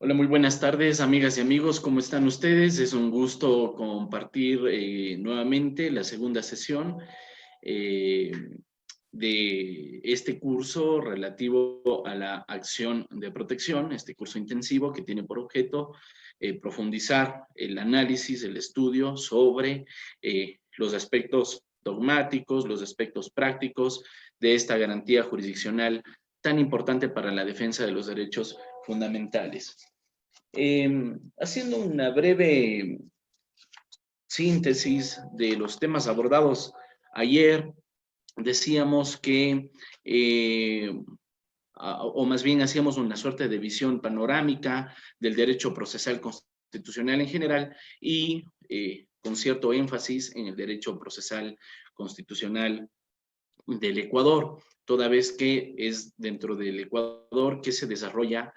Hola, muy buenas tardes, amigas y amigos. ¿Cómo están ustedes? Es un gusto compartir nuevamente la segunda sesión eh, de este curso relativo a la acción de protección, este curso intensivo que tiene por objeto profundizar el análisis, el estudio sobre los aspectos dogmáticos, los aspectos prácticos de esta garantía jurisdiccional tan importante para la defensa de los derechos fundamentales. Haciendo una breve síntesis de los temas abordados ayer, decíamos que, o más bien hacíamos una suerte de visión panorámica del derecho procesal constitucional en general y con cierto énfasis en el derecho procesal constitucional del Ecuador, toda vez que es dentro del Ecuador que se desarrolla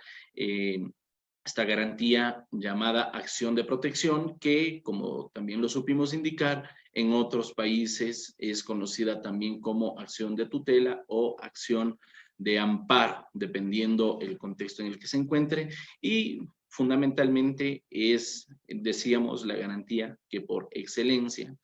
esta garantía llamada acción de protección, que, como también lo supimos indicar, en otros países es conocida también como acción de tutela o acción de amparo, dependiendo el contexto en el que se encuentre, y fundamentalmente es, decíamos, la garantía que por excelencia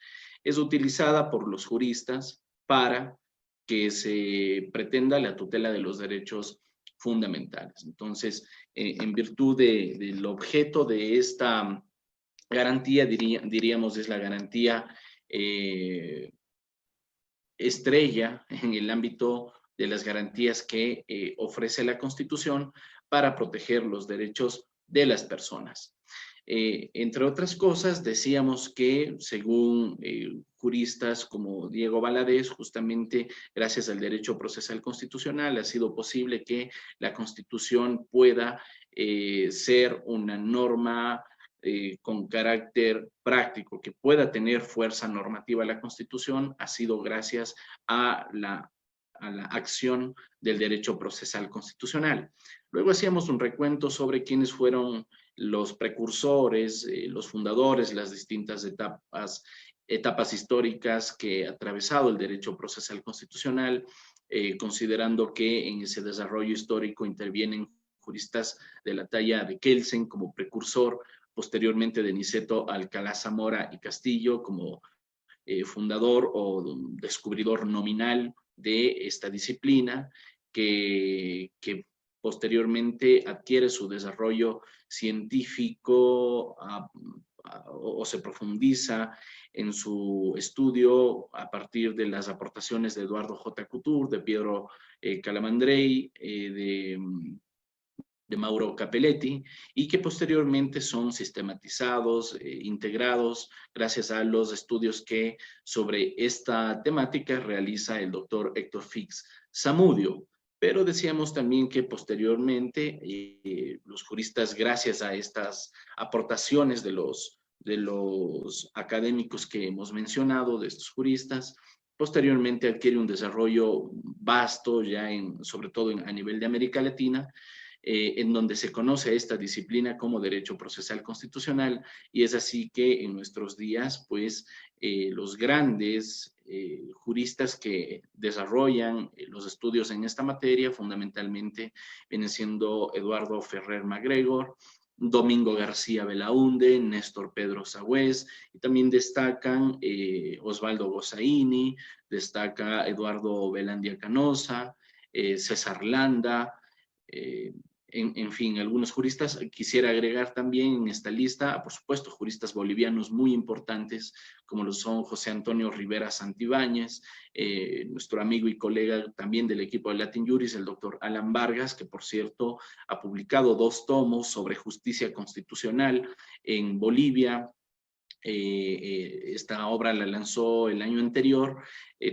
es utilizada por los juristas para que se pretenda la tutela de los derechos fundamentales. Entonces, en virtud del objeto de esta garantía, diríamos, es la garantía estrella en el ámbito de las garantías que ofrece la Constitución para proteger los derechos de las personas. Entre otras cosas, decíamos que según juristas como Diego Valadez, justamente gracias al derecho procesal constitucional ha sido posible que la Constitución pueda ser una norma con carácter práctico, que pueda tener fuerza normativa la Constitución, ha sido gracias a la acción del derecho procesal constitucional. Luego hacíamos un recuento sobre quiénes fueron los precursores, los fundadores, las distintas etapas históricas que ha atravesado el derecho procesal constitucional, considerando que en ese desarrollo histórico intervienen juristas de la talla de Kelsen como precursor, posteriormente de Niceto Alcalá Zamora y Castillo como fundador o descubridor nominal de esta disciplina, que posteriormente adquiere su desarrollo científico o se profundiza en su estudio a partir de las aportaciones de Eduardo J. Couture, de Piero Calamandrei, de Mauro Capelletti, y que posteriormente son sistematizados, integrados, gracias a los estudios que sobre esta temática realiza el doctor Héctor Fix Zamudio. Pero decíamos también que posteriormente los juristas, gracias a estas aportaciones de los académicos que hemos mencionado, de estos juristas, posteriormente adquiere un desarrollo vasto, ya sobre todo a nivel de América Latina, en donde se conoce esta disciplina como derecho procesal constitucional, y es así que en nuestros días, pues, los grandes juristas que desarrollan los estudios en esta materia, fundamentalmente viene siendo Eduardo Ferrer MacGregor, Domingo García Belaunde, Néstor Pedro Sagüez, y también destacan Osvaldo Gossaini, destaca Eduardo Belandia Canosa, César Landa, en fin, algunos juristas. Quisiera agregar también en esta lista, por supuesto, juristas bolivianos muy importantes, como lo son José Antonio Rivera Santibáñez, nuestro amigo y colega también del equipo de Latin Juris, el doctor Alan Vargas, que por cierto ha publicado 2 tomos sobre justicia constitucional en Bolivia. Esta obra la lanzó el año anterior,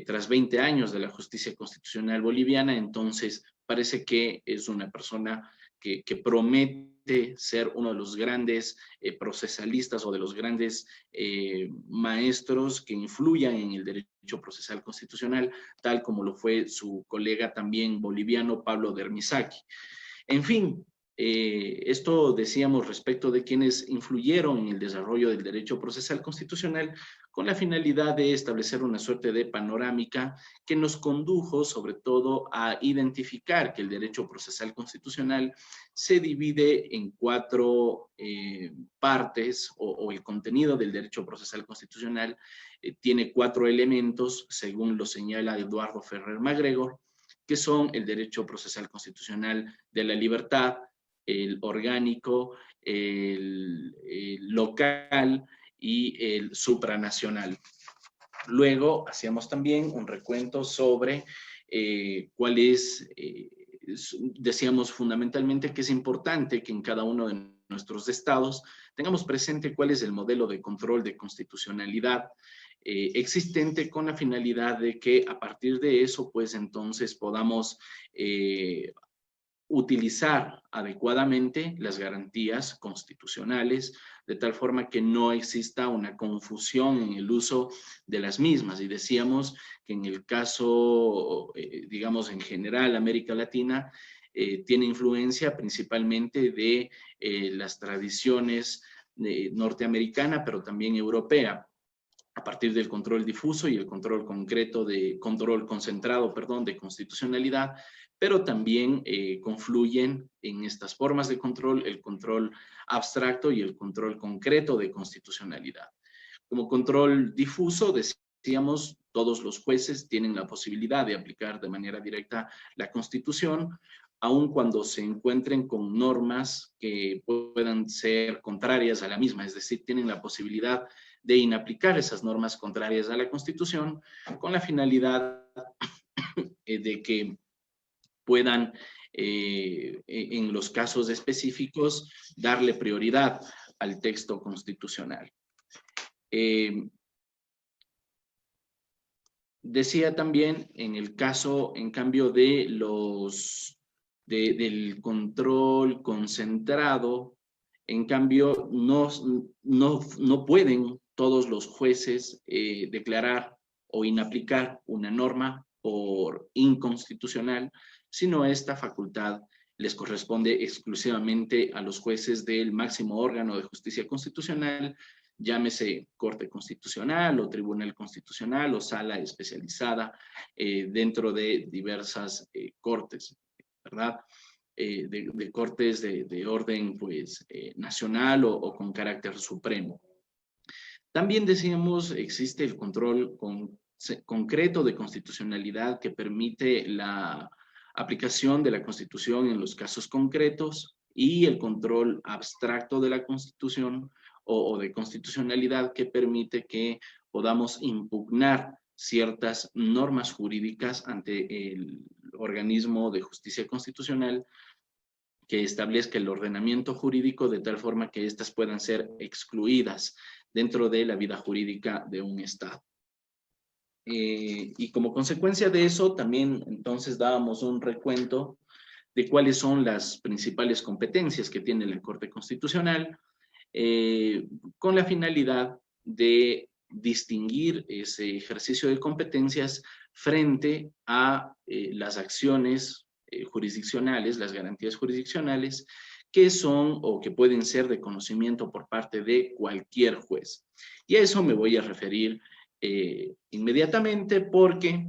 tras 20 años de la justicia constitucional boliviana. Entonces parece que es una persona que promete ser uno de los grandes procesalistas o de los grandes maestros que influyan en el derecho procesal constitucional, tal como lo fue su colega también boliviano Pablo Dermisaki. En fin, esto decíamos respecto de quienes influyeron en el desarrollo del derecho procesal constitucional, con la finalidad de establecer una suerte de panorámica que nos condujo sobre todo a identificar que el derecho procesal constitucional se divide en cuatro partes, o el contenido del derecho procesal constitucional tiene cuatro elementos, según lo señala Eduardo Ferrer MacGregor, que son el derecho procesal constitucional de la libertad, el orgánico, el local y el supranacional. Luego hacíamos también un recuento sobre cuál es, decíamos fundamentalmente que es importante que en cada uno de nuestros estados tengamos presente cuál es el modelo de control de constitucionalidad existente, con la finalidad de que a partir de eso, pues entonces podamos utilizar adecuadamente las garantías constitucionales, de tal forma que no exista una confusión en el uso de las mismas. Y decíamos que en el caso, digamos, en general, América Latina tiene influencia principalmente de las tradiciones norteamericana, pero también europea, a partir del control difuso y el control concentrado, perdón, de constitucionalidad, pero también confluyen en estas formas de control el control abstracto y el control concreto de constitucionalidad. Como control difuso, decíamos, todos los jueces tienen la posibilidad de aplicar de manera directa la Constitución, aun cuando se encuentren con normas que puedan ser contrarias a la misma, es decir, tienen la posibilidad de inaplicar esas normas contrarias a la Constitución con la finalidad de que puedan, en los casos específicos, darle prioridad al texto constitucional. Decía también, en el caso, en cambio, de del control concentrado, en cambio, no pueden todos los jueces declarar o inaplicar una norma por inconstitucional, sino esta facultad les corresponde exclusivamente a los jueces del máximo órgano de justicia constitucional, llámese Corte Constitucional o Tribunal Constitucional o Sala Especializada dentro de diversas cortes, ¿verdad? De cortes de orden pues, nacional o con carácter supremo. También decíamos, existe el control concreto de constitucionalidad que permite la aplicación de la Constitución en los casos concretos, y el control abstracto de la Constitución o de constitucionalidad que permite que podamos impugnar ciertas normas jurídicas ante el organismo de justicia constitucional que establezca el ordenamiento jurídico de tal forma que éstas puedan ser excluidas dentro de la vida jurídica de un Estado. Y como consecuencia de eso, también entonces dábamos un recuento de cuáles son las principales competencias que tiene la Corte Constitucional, con la finalidad de distinguir ese ejercicio de competencias frente a las acciones jurisdiccionales, las garantías jurisdiccionales, que son o que pueden ser de conocimiento por parte de cualquier juez. Y a eso me voy a referir inmediatamente, porque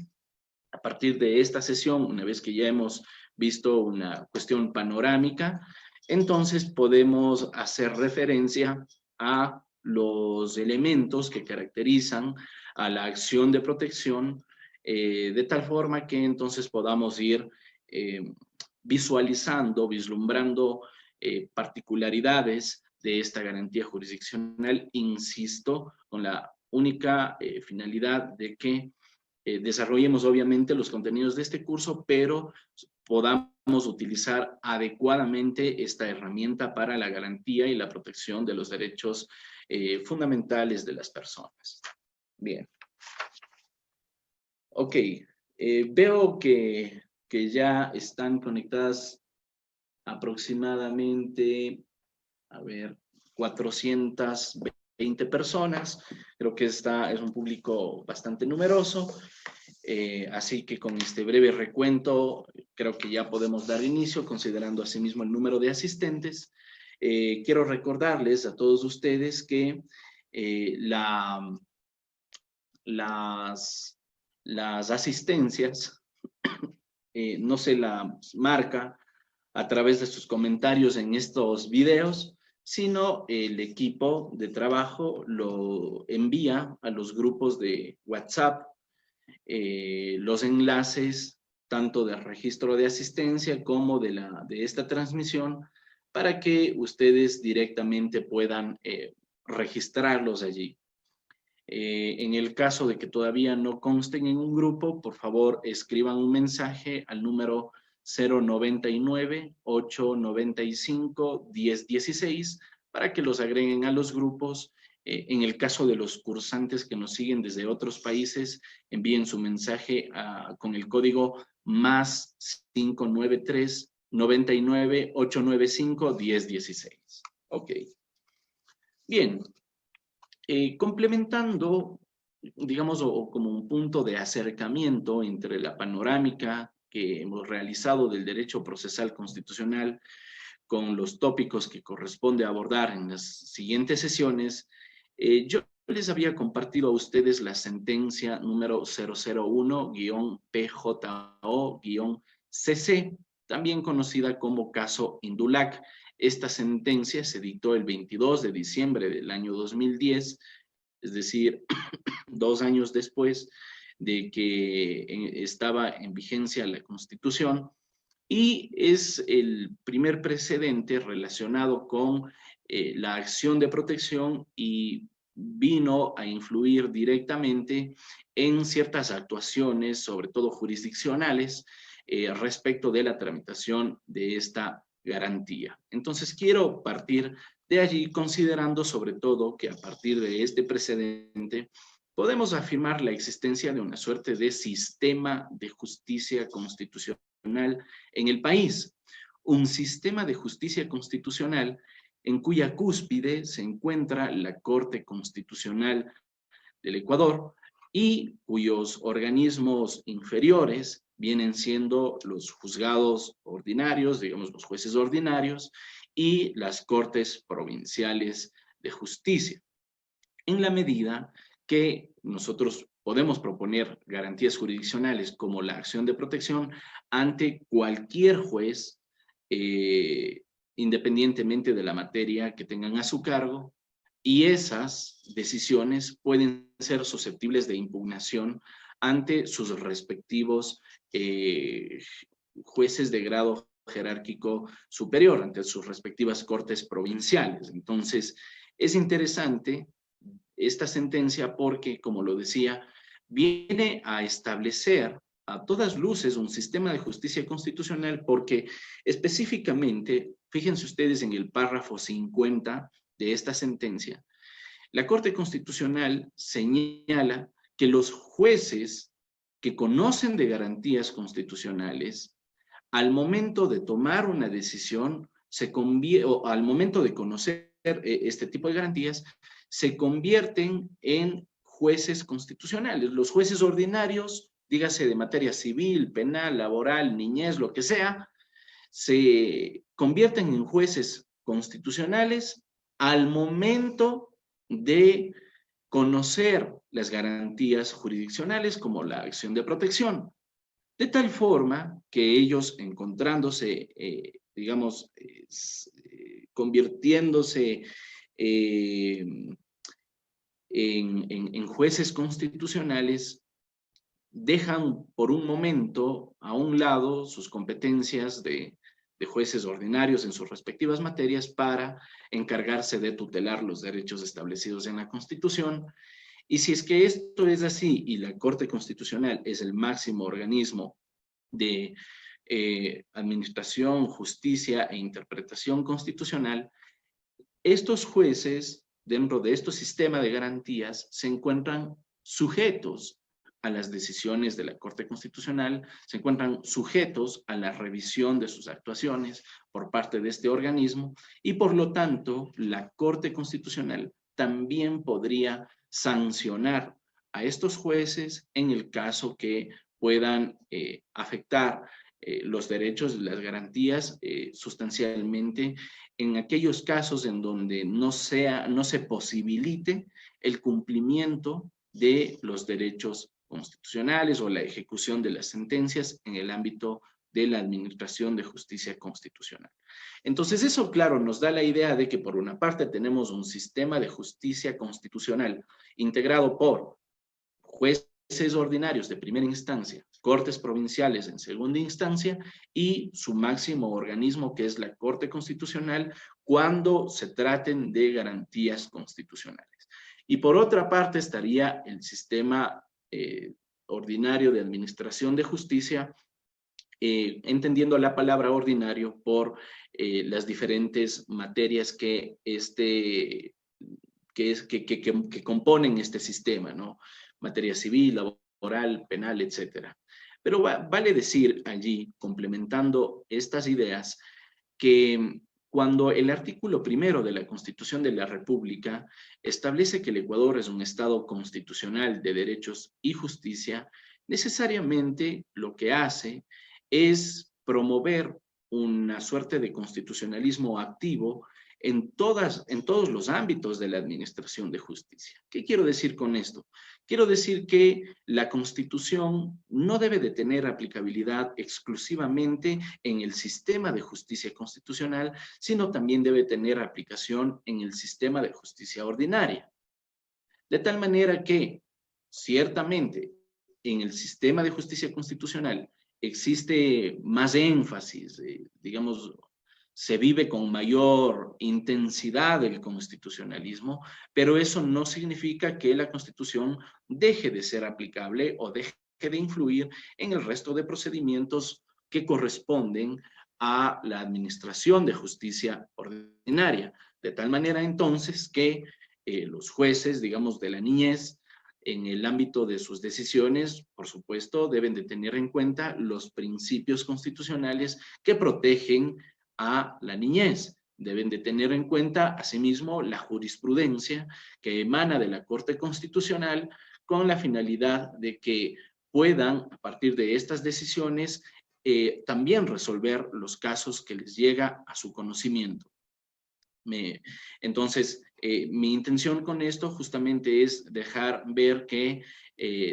a partir de esta sesión, una vez que ya hemos visto una cuestión panorámica, entonces podemos hacer referencia a los elementos que caracterizan a la acción de protección, de tal forma que entonces podamos ir visualizando, vislumbrando particularidades de esta garantía jurisdiccional, insisto, con la única finalidad de que desarrollemos obviamente los contenidos de este curso, pero podamos utilizar adecuadamente esta herramienta para la garantía y la protección de los derechos fundamentales de las personas. Bien. Ok, veo que ya están conectadas aproximadamente, a ver, 420 personas. Creo que es un público bastante numeroso. Así que con este breve recuento, creo que ya podemos dar inicio, considerando asimismo el número de asistentes. Quiero recordarles a todos ustedes que las asistencias, no se las marca a través de sus comentarios en estos videos, sino el equipo de trabajo lo envía a los grupos de WhatsApp, los enlaces tanto del registro de asistencia como de esta transmisión, para que ustedes directamente puedan registrarlos allí. En el caso de que todavía no consten en un grupo, por favor escriban un mensaje al número 099-895-1016 para que los agreguen a los grupos. En el caso de los cursantes que nos siguen desde otros países, envíen su mensaje con el código más 593 99 895 1016. Ok. Bien. Complementando, digamos, o como un punto de acercamiento entre la panorámica que hemos realizado del derecho procesal constitucional con los tópicos que corresponde abordar en las siguientes sesiones, yo les había compartido a ustedes la sentencia número 001-PJO-CC, también conocida como caso Indulac. Esta sentencia se dictó el 22 de diciembre del año 2010, es decir, 2 años después de que estaba en vigencia la Constitución, y es el primer precedente relacionado con la acción de protección y vino a influir directamente en ciertas actuaciones, sobre todo jurisdiccionales, respecto de la tramitación de esta garantía. Entonces, quiero partir de allí considerando sobre todo que a partir de este precedente podemos afirmar la existencia de una suerte de sistema de justicia constitucional en el país, un sistema de justicia constitucional en cuya cúspide se encuentra la Corte Constitucional del Ecuador y cuyos organismos inferiores vienen siendo los juzgados ordinarios, digamos los jueces ordinarios, y las cortes provinciales de justicia. En la medida que nosotros podemos proponer garantías jurisdiccionales como la acción de protección ante cualquier juez, independientemente de la materia que tengan a su cargo, y esas decisiones pueden ser susceptibles de impugnación ante sus respectivos jueces de grado jerárquico superior, ante sus respectivas cortes provinciales. Entonces, es interesante esta sentencia porque, como lo decía, viene a establecer a todas luces un sistema de justicia constitucional porque específicamente, fíjense ustedes en el párrafo 50 de esta sentencia, la Corte Constitucional señala que los jueces que conocen de garantías constitucionales, al momento de tomar una decisión, o al momento de conocer este tipo de garantías, se convierten en jueces constitucionales. Los jueces ordinarios, dígase de materia civil, penal, laboral, niñez, lo que sea, se convierten en jueces constitucionales al momento de conocer las garantías jurisdiccionales como la acción de protección, de tal forma que ellos encontrándose, digamos, convirtiéndose en jueces constitucionales, dejan por un momento a un lado sus competencias de jueces ordinarios en sus respectivas materias para encargarse de tutelar los derechos establecidos en la Constitución. Y si es que esto es así y la Corte Constitucional es el máximo organismo de administración, justicia e interpretación constitucional, estos jueces, dentro de este sistema de garantías, se encuentran sujetos a las decisiones de la Corte Constitucional, se encuentran sujetos a la revisión de sus actuaciones por parte de este organismo y por lo tanto la Corte Constitucional también podría sancionar a estos jueces en el caso que puedan afectar los derechos y las garantías sustancialmente en aquellos casos en donde no se posibilite el cumplimiento de los derechos constitucionales o la ejecución de las sentencias en el ámbito de la administración de justicia constitucional. Entonces, eso, claro, nos da la idea de que por una parte tenemos un sistema de justicia constitucional integrado por jueces ordinarios de primera instancia, cortes provinciales en segunda instancia y su máximo organismo, que es la Corte Constitucional, cuando se traten de garantías constitucionales. Y por otra parte estaría el sistema ordinario de administración de justicia, entendiendo la palabra ordinario por las diferentes materias que componen este sistema, ¿no? Materia civil, laboral, penal, etcétera. Pero vale decir allí, complementando estas ideas, que cuando el artículo 1 de la Constitución de la República establece que el Ecuador es un Estado constitucional de derechos y justicia, necesariamente lo que hace es promover una suerte de constitucionalismo activo en todos los ámbitos de la administración de justicia. ¿Qué quiero decir con esto? Quiero decir que la Constitución no debe de tener aplicabilidad exclusivamente en el sistema de justicia constitucional, sino también debe tener aplicación en el sistema de justicia ordinaria. De tal manera que, ciertamente, en el sistema de justicia constitucional existe más énfasis, digamos, se vive con mayor intensidad el constitucionalismo, pero eso no significa que la Constitución deje de ser aplicable o deje de influir en el resto de procedimientos que corresponden a la administración de justicia ordinaria. De tal manera, entonces, que los jueces, digamos, de la niñez, en el ámbito de sus decisiones, por supuesto, deben de tener en cuenta los principios constitucionales que protegen a la niñez. Deben de tener en cuenta, asimismo, la jurisprudencia que emana de la Corte Constitucional con la finalidad de que puedan, a partir de estas decisiones, también resolver los casos que les llega a su conocimiento. Entonces, mi intención con esto justamente es dejar ver que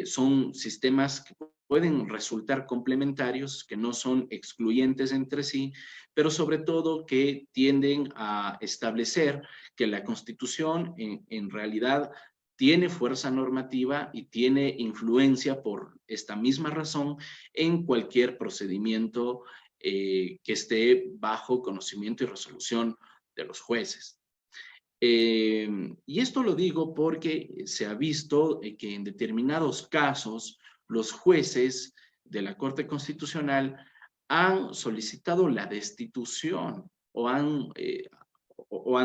son sistemas que pueden resultar complementarios, que no son excluyentes entre sí, pero sobre todo que tienden a establecer que la Constitución en realidad tiene fuerza normativa y tiene influencia por esta misma razón en cualquier procedimiento que esté bajo conocimiento y resolución de los jueces. Y esto lo digo porque se ha visto que en determinados casos los jueces de la Corte Constitucional han solicitado la destitución o han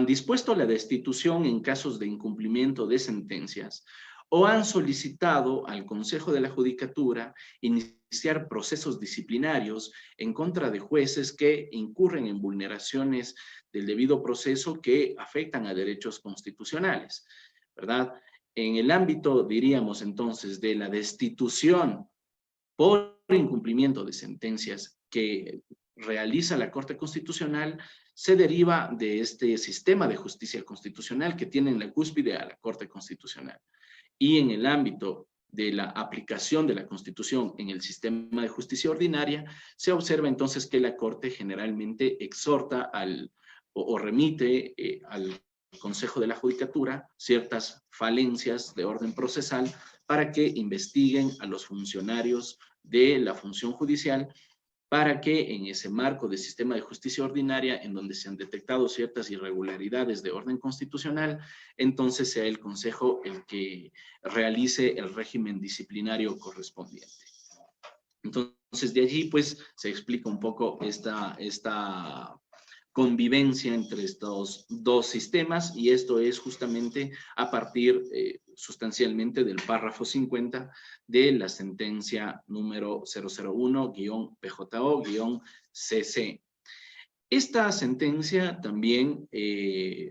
dispuesto la destitución en casos de incumplimiento de sentencias, o han solicitado al Consejo de la Judicatura iniciar procesos disciplinarios en contra de jueces que incurren en vulneraciones del debido proceso que afectan a derechos constitucionales, ¿verdad? En el ámbito, diríamos entonces, de la destitución por incumplimiento de sentencias que realiza la Corte Constitucional, se deriva de este sistema de justicia constitucional que tiene en la cúspide a la Corte Constitucional. Y en el ámbito de la aplicación de la Constitución en el sistema de justicia ordinaria, se observa entonces que la Corte generalmente exhorta o remite al Consejo de la Judicatura ciertas falencias de orden procesal para que investiguen a los funcionarios de la función judicial, para que en ese marco de sistema de justicia ordinaria, en donde se han detectado ciertas irregularidades de orden constitucional, entonces sea el Consejo el que realice el régimen disciplinario correspondiente. Entonces, de allí, pues, se explica un poco esta convivencia entre estos dos sistemas, y esto es justamente a partir sustancialmente del párrafo 50 de la sentencia número 001-PJO-CC. Esta sentencia también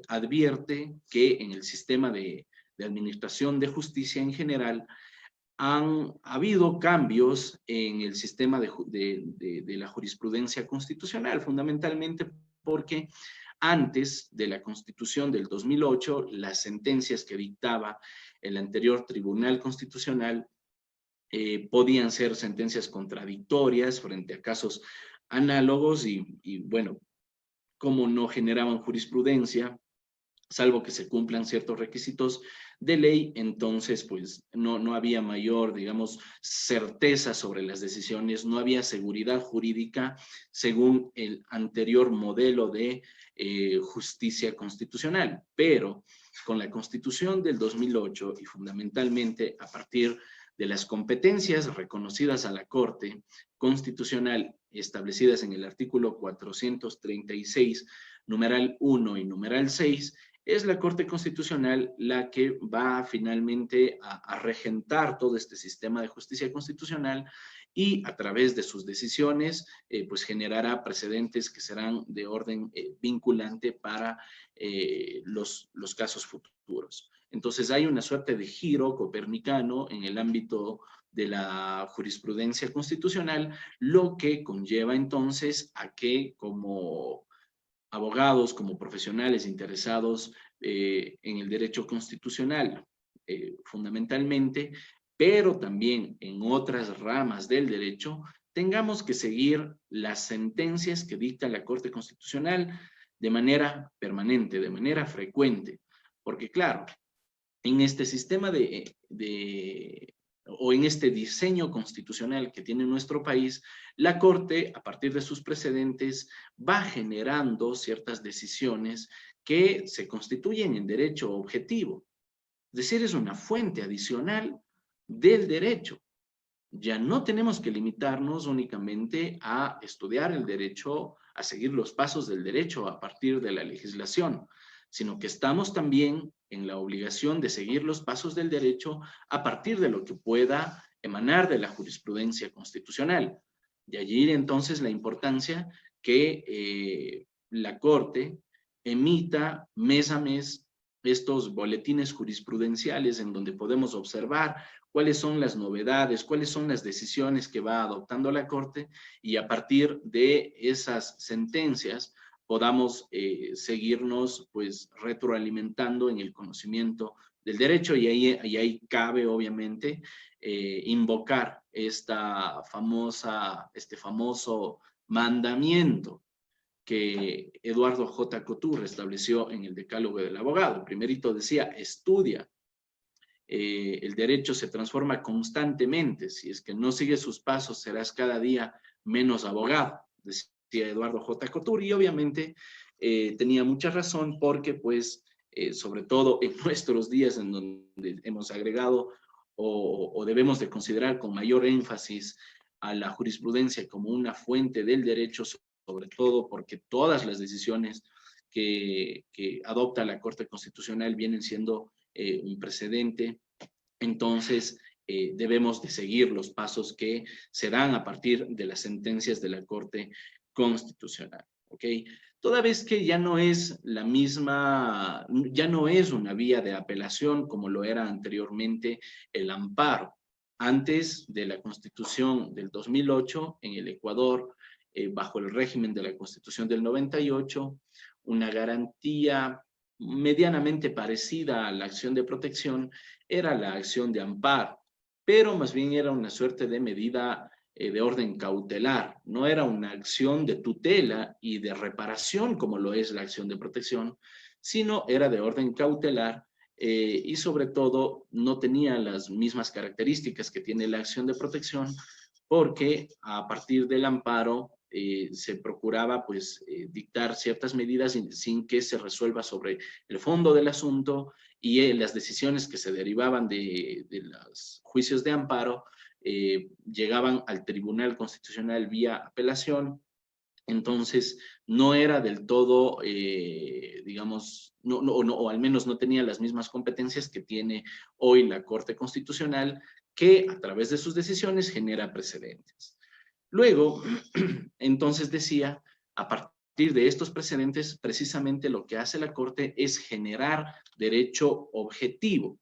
advierte que en el sistema de administración de justicia en general han habido cambios en el sistema de la jurisprudencia constitucional, fundamentalmente porque Antes de la Constitución del 2008, las sentencias que dictaba el anterior Tribunal Constitucional podían ser sentencias contradictorias frente a casos análogos y bueno, como no generaban jurisprudencia, salvo que se cumplan ciertos requisitos de ley, entonces pues no había mayor, digamos, certeza sobre las decisiones, no había seguridad jurídica según el anterior modelo de justicia constitucional. Pero con la Constitución del 2008 y fundamentalmente a partir de las competencias reconocidas a la Corte Constitucional establecidas en el artículo 436, numeral 1 y numeral 6, es la Corte Constitucional la que va finalmente a regentar todo este sistema de justicia constitucional y a través de sus decisiones pues generará precedentes que serán de orden vinculante para los casos futuros. Entonces hay una suerte de giro copernicano en el ámbito de la jurisprudencia constitucional, lo que conlleva entonces a que como abogados, como profesionales interesados en el derecho constitucional, fundamentalmente, pero también en otras ramas del derecho, tengamos que seguir las sentencias que dicta la Corte Constitucional de manera permanente, de manera frecuente, porque claro, en este sistema o en este diseño constitucional que tiene nuestro país, la Corte, a partir de sus precedentes, va generando ciertas decisiones que se constituyen en derecho objetivo. Es decir, es una fuente adicional del derecho. Ya no tenemos que limitarnos únicamente a estudiar el derecho, a seguir los pasos del derecho a partir de la legislación, sino que estamos también en la obligación de seguir los pasos del derecho a partir de lo que pueda emanar de la jurisprudencia constitucional. De allí entonces la importancia que la Corte emita mes a mes estos boletines jurisprudenciales en donde podemos observar cuáles son las novedades, cuáles son las decisiones que va adoptando la Corte y a partir de esas sentencias podamos seguirnos pues retroalimentando en el conocimiento del derecho y ahí cabe obviamente invocar este famoso mandamiento que Eduardo J. Couture estableció en el Decálogo del Abogado. Primerito decía, estudia. El derecho se transforma constantemente. Si es que no sigues sus pasos, serás cada día menos abogado, decía Eduardo J. Couture. Y obviamente tenía mucha razón porque, pues, sobre todo en nuestros días en donde hemos agregado o debemos de considerar con mayor énfasis a la jurisprudencia como una fuente del derecho, sobre todo porque todas las decisiones que adopta la Corte Constitucional vienen siendo un precedente, entonces debemos de seguir los pasos que se dan a partir de las sentencias de la Corte Constitucional, ¿ok? Toda vez que ya no es la misma, ya no es una vía de apelación como lo era anteriormente el amparo. Antes de la Constitución del 2008, en el Ecuador, bajo el régimen de la Constitución del 98, una garantía medianamente parecida a la acción de protección era la acción de amparo, pero más bien era una suerte de medida de orden cautelar, no era una acción de tutela y de reparación como lo es la acción de protección, sino era de orden cautelar y sobre todo no tenía las mismas características que tiene la acción de protección porque a partir del amparo se procuraba pues dictar ciertas medidas sin que se resuelva sobre el fondo del asunto y las decisiones que se derivaban de los juicios de amparo llegaban al Tribunal Constitucional vía apelación. Entonces, no era del todo, digamos, o al menos no tenía las mismas competencias que tiene hoy la Corte Constitucional, que a través de sus decisiones genera precedentes. Luego, entonces decía, a partir de estos precedentes, precisamente lo que hace la Corte es generar derecho objetivo.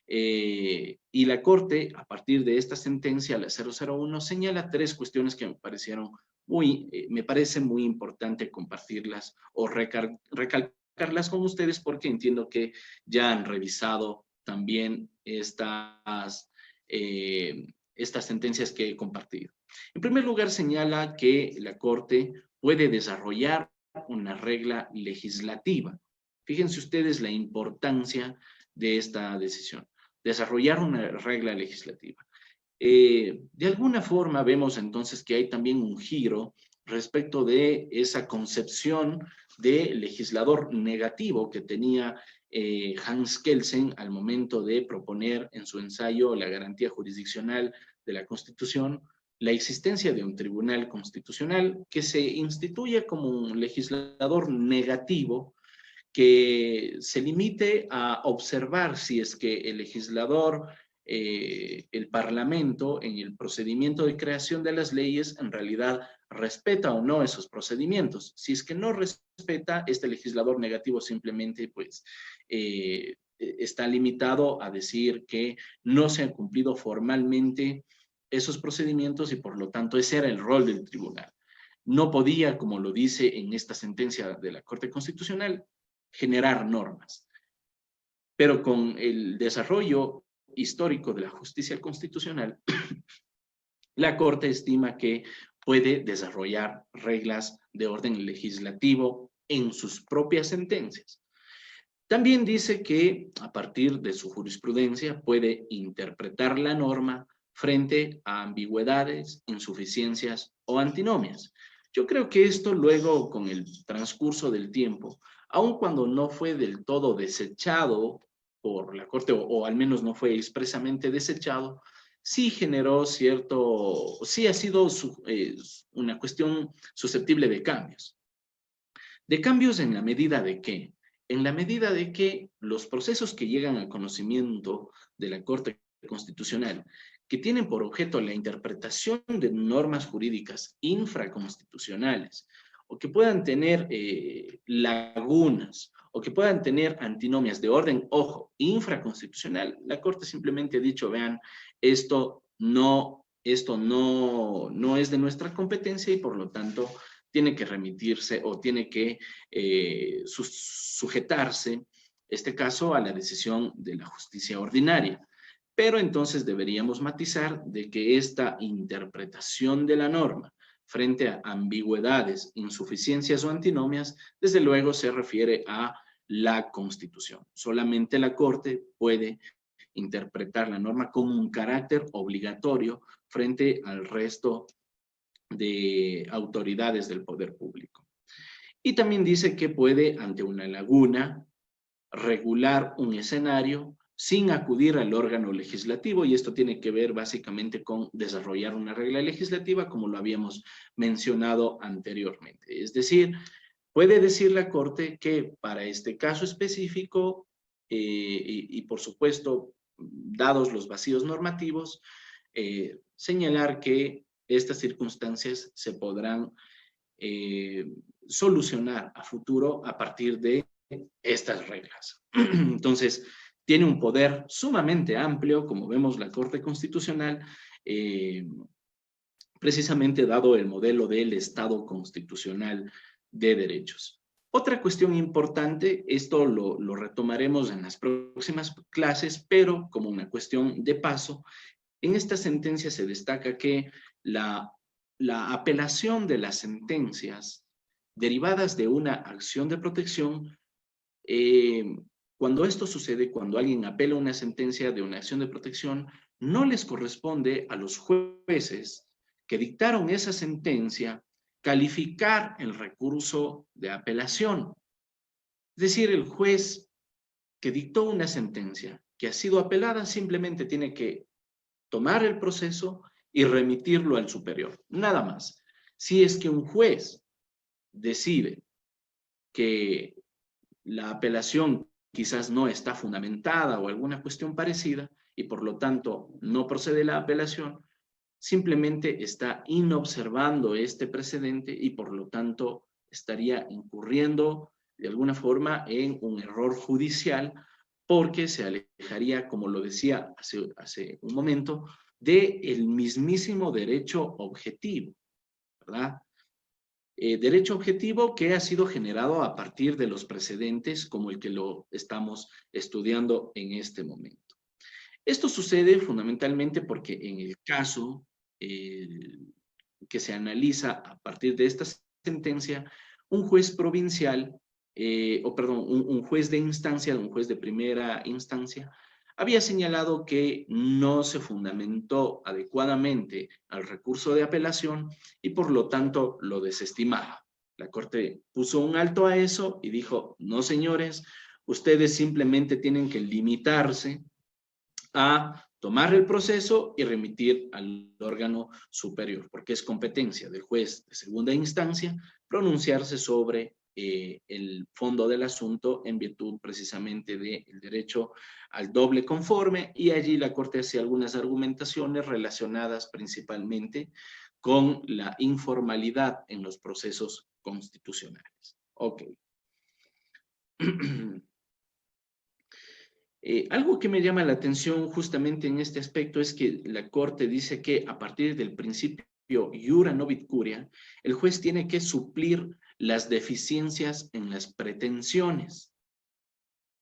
Y la Corte, a partir de esta sentencia, la 001, señala tres cuestiones que me parecieron me parece muy importante compartirlas o recalcarlas con ustedes porque entiendo que ya han revisado también estas sentencias que he compartido. En primer lugar, señala que la Corte puede desarrollar una regla legislativa. Fíjense ustedes la importancia de esta decisión, desarrollar una regla legislativa. De alguna forma vemos entonces que hay también un giro respecto de esa concepción de legislador negativo que tenía Hans Kelsen al momento de proponer en su ensayo La garantía jurisdiccional de la Constitución, la existencia de un tribunal constitucional que se instituye como un legislador negativo que se limite a observar si es que el legislador, el Parlamento, en el procedimiento de creación de las leyes, en realidad respeta o no esos procedimientos. Si es que no respeta, este legislador negativo simplemente pues está limitado a decir que no se han cumplido formalmente esos procedimientos y por lo tanto ese era el rol del tribunal. No podía, como lo dice en esta sentencia de la Corte Constitucional, generar normas. Pero con el desarrollo histórico de la justicia constitucional, la Corte estima que puede desarrollar reglas de orden legislativo en sus propias sentencias. También dice que a partir de su jurisprudencia puede interpretar la norma frente a ambigüedades, insuficiencias o antinomias. Yo creo que esto luego, con el transcurso del tiempo, aun cuando no fue del todo desechado por la Corte, o al menos no fue expresamente desechado, sí generó sí ha sido una cuestión susceptible de cambios. De cambios en la medida de que, en la medida de que los procesos que llegan al conocimiento de la Corte Constitucional, que tienen por objeto la interpretación de normas jurídicas infraconstitucionales, o que puedan tener lagunas, o que puedan tener antinomias de orden, ojo, infraconstitucional, la Corte simplemente ha dicho, vean, esto no es de nuestra competencia y por lo tanto tiene que remitirse o tiene que sujetarse, este caso, a la decisión de la justicia ordinaria. Pero entonces deberíamos matizar de que esta interpretación de la norma frente a ambigüedades, insuficiencias o antinomias, desde luego se refiere a la Constitución. Solamente la Corte puede interpretar la norma con un carácter obligatorio frente al resto de autoridades del poder público. Y también dice que puede, ante una laguna, regular un escenario sin acudir al órgano legislativo, y esto tiene que ver básicamente con desarrollar una regla legislativa, como lo habíamos mencionado anteriormente. Es decir, puede decir la Corte que para este caso específico, y por supuesto, dados los vacíos normativos, señalar que estas circunstancias se podrán solucionar a futuro a partir de estas reglas. Entonces, tiene un poder sumamente amplio, como vemos la Corte Constitucional, precisamente dado el modelo del Estado constitucional de derechos. Otra cuestión importante, esto lo retomaremos en las próximas clases, pero como una cuestión de paso, en esta sentencia se destaca que la apelación de las sentencias derivadas de una acción de protección, cuando esto sucede, cuando alguien apela una sentencia de una acción de protección, no les corresponde a los jueces que dictaron esa sentencia calificar el recurso de apelación. Es decir, el juez que dictó una sentencia que ha sido apelada simplemente tiene que tomar el proceso y remitirlo al superior, nada más. Si es que un juez decide que la apelación quizás no está fundamentada o alguna cuestión parecida y por lo tanto no procede la apelación, simplemente está inobservando este precedente y por lo tanto estaría incurriendo de alguna forma en un error judicial porque se alejaría, como lo decía hace un momento, del mismísimo derecho objetivo, ¿verdad? derecho objetivo que ha sido generado a partir de los precedentes como el que lo estamos estudiando en este momento. Esto sucede fundamentalmente porque en el caso que se analiza a partir de esta sentencia, un juez provincial, un juez de instancia, un juez de primera instancia, había señalado que no se fundamentó adecuadamente al recurso de apelación y por lo tanto lo desestimaba. La Corte puso un alto a eso y dijo, no señores, ustedes simplemente tienen que limitarse a tomar el proceso y remitir al órgano superior, porque es competencia del juez de segunda instancia pronunciarse sobre el fondo del asunto en virtud precisamente del derecho al doble conforme, y allí la Corte hace algunas argumentaciones relacionadas principalmente con la informalidad en los procesos constitucionales. Ok. Algo que me llama la atención justamente en este aspecto es que la Corte dice que a partir del principio iura novit curia, el juez tiene que suplir las deficiencias en las pretensiones.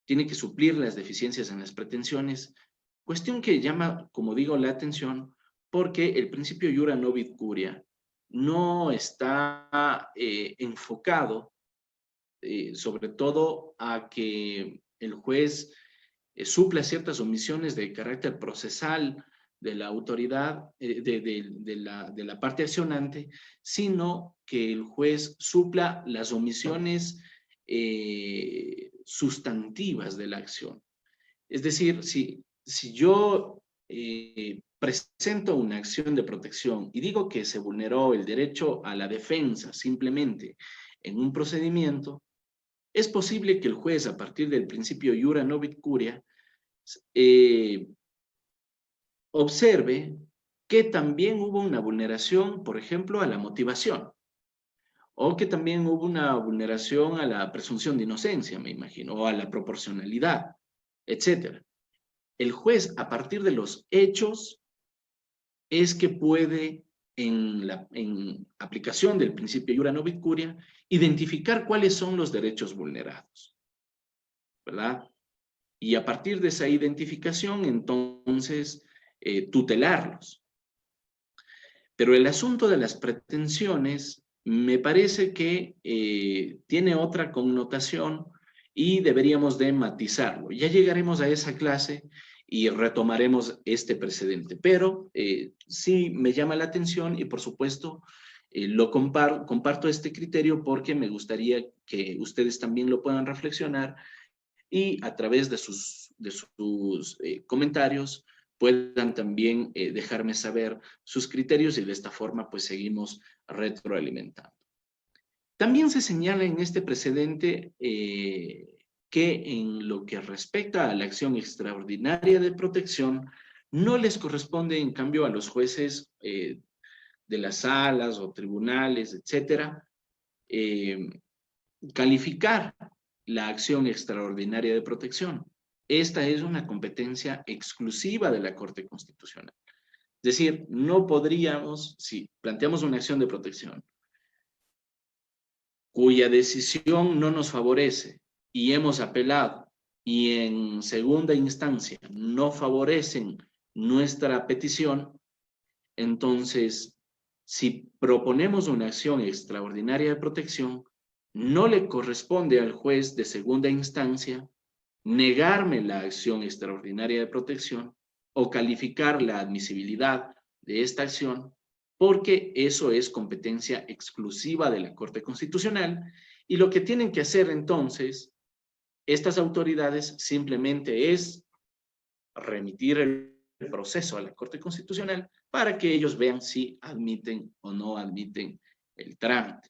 Tiene que suplir las deficiencias en las pretensiones, cuestión que llama, como digo, la atención porque el principio iura novit curia no está enfocado sobre todo a que el juez supla ciertas omisiones de carácter procesal de la autoridad, de la parte accionante, sino que el juez supla las omisiones sustantivas de la acción. Es decir, si yo presento una acción de protección y digo que se vulneró el derecho a la defensa simplemente en un procedimiento, es posible que el juez, a partir del principio iura novit curia, observe que también hubo una vulneración, por ejemplo, a la motivación, o que también hubo una vulneración a la presunción de inocencia, me imagino, o a la proporcionalidad, etc. El juez, a partir de los hechos, es que puede, en aplicación del principio iura novit curia, identificar cuáles son los derechos vulnerados, ¿verdad? Y a partir de esa identificación, entonces, tutelarlos. Pero el asunto de las pretensiones me parece que tiene otra connotación y deberíamos de matizarlo. Ya llegaremos a esa clase y retomaremos este precedente. Pero sí me llama la atención y por supuesto comparto este criterio porque me gustaría que ustedes también lo puedan reflexionar y a través de sus comentarios puedan también dejarme saber sus criterios y de esta forma pues seguimos retroalimentando. También se señala en este precedente que en lo que respecta a la acción extraordinaria de protección no les corresponde en cambio a los jueces de las salas o tribunales, etcétera, calificar la acción extraordinaria de protección. Esta es una competencia exclusiva de la Corte Constitucional. Es decir, no podríamos, si planteamos una acción de protección cuya decisión no nos favorece y hemos apelado y en segunda instancia no favorecen nuestra petición, entonces, si proponemos una acción extraordinaria de protección, no le corresponde al juez de segunda instancia negarme la acción extraordinaria de protección o calificar la admisibilidad de esta acción, porque eso es competencia exclusiva de la Corte Constitucional y lo que tienen que hacer entonces estas autoridades simplemente es remitir el proceso a la Corte Constitucional para que ellos vean si admiten o no admiten el trámite.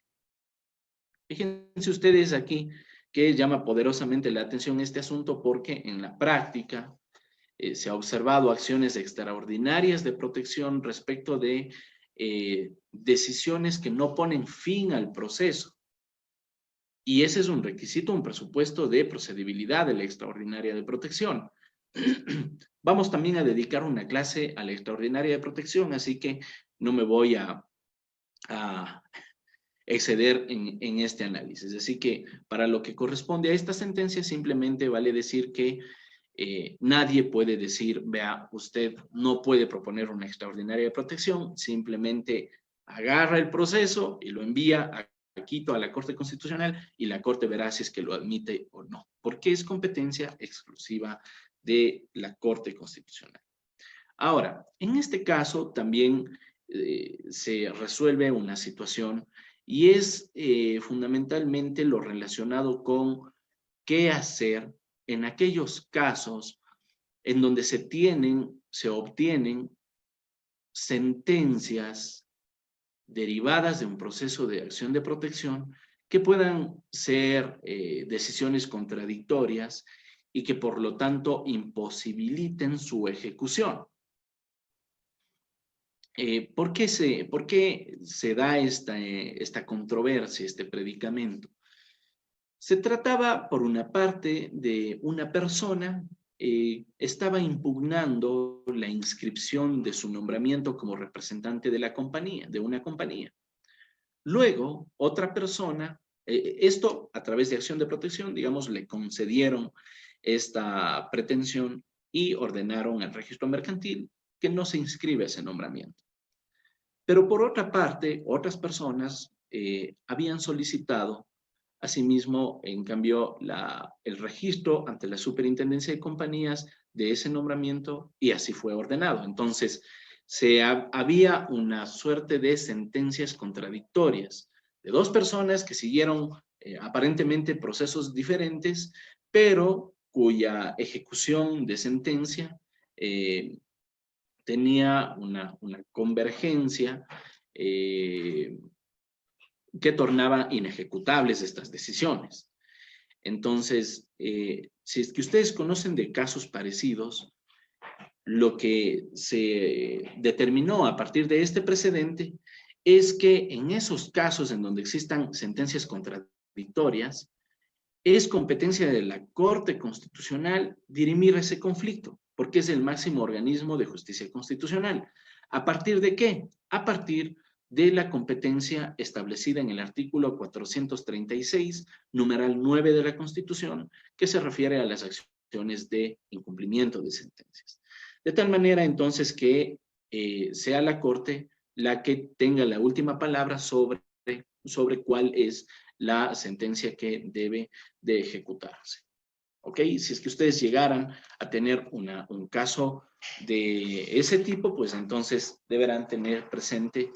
Fíjense ustedes aquí que llama poderosamente la atención este asunto porque en la práctica se ha observado acciones extraordinarias de protección respecto de decisiones que no ponen fin al proceso. Y ese es un requisito, un presupuesto de procedibilidad de la extraordinaria de protección. Vamos también a dedicar una clase a la extraordinaria de protección, así que no me voy a exceder en este análisis. Así que para lo que corresponde a esta sentencia, simplemente vale decir que nadie puede decir, vea, usted no puede proponer una extraordinaria de protección, simplemente agarra el proceso y lo envía a Quito, a la Corte Constitucional, y la Corte verá si es que lo admite o no, porque es competencia exclusiva de la Corte Constitucional. Ahora, en este caso también se resuelve una situación y es fundamentalmente lo relacionado con qué hacer en aquellos casos en donde se obtienen sentencias derivadas de un proceso de acción de protección que puedan ser decisiones contradictorias y que por lo tanto imposibiliten su ejecución. ¿Por qué se da esta controversia, este predicamento? Se trataba, por una parte, de una persona estaba impugnando la inscripción de su nombramiento como representante de la compañía, de una compañía. Luego, otra persona, esto a través de acción de protección, digamos, le concedieron esta pretensión y ordenaron al registro mercantil que no se inscribe ese nombramiento. Pero por otra parte, otras personas habían solicitado, asimismo, en cambio, el registro ante la Superintendencia de Compañías de ese nombramiento y así fue ordenado. Entonces, había una suerte de sentencias contradictorias de dos personas que siguieron aparentemente procesos diferentes, pero cuya ejecución de sentencia tenía una convergencia que tornaba inejecutables estas decisiones. Entonces, si es que ustedes conocen de casos parecidos, lo que se determinó a partir de este precedente es que en esos casos en donde existan sentencias contradictorias, es competencia de la Corte Constitucional dirimir ese conflicto, porque es el máximo organismo de justicia constitucional. ¿A partir de qué? A partir de la competencia establecida en el artículo 436, numeral 9 de la Constitución, que se refiere a las acciones de incumplimiento de sentencias. De tal manera, entonces, que sea la Corte la que tenga la última palabra sobre cuál es la sentencia que debe de ejecutarse. ¿Ok? Si es que ustedes llegaran a tener un caso de ese tipo, pues entonces deberán tener presente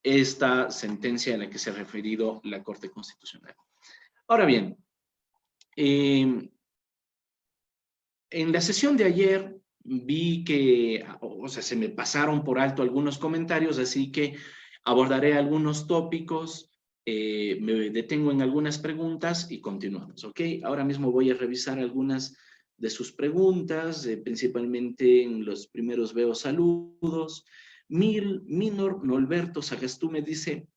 esta sentencia a la que se ha referido la Corte Constitucional. Ahora bien, en la sesión de ayer vi que, o sea, se me pasaron por alto algunos comentarios, así que abordaré algunos tópicos, me detengo en algunas preguntas y continuamos, ¿ok? Ahora mismo voy a revisar algunas de sus preguntas, principalmente en los primeros veo saludos. Minor Norberto Sagastume dice,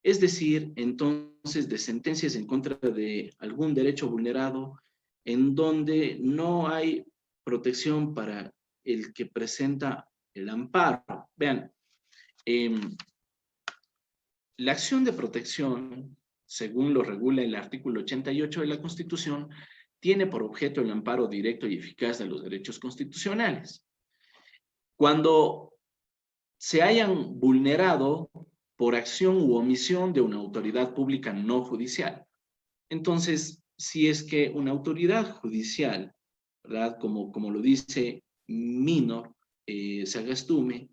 es decir, entonces, de sentencias en contra de algún derecho vulnerado en donde no hay protección para el que presenta el amparo. Vean, la acción de protección, según lo regula el artículo 88 de la Constitución, tiene por objeto el amparo directo y eficaz de los derechos constitucionales. Cuando se hayan vulnerado por acción u omisión de una autoridad pública no judicial. Entonces, si es que una autoridad judicial, ¿verdad? Como lo dice Minor Sagastume,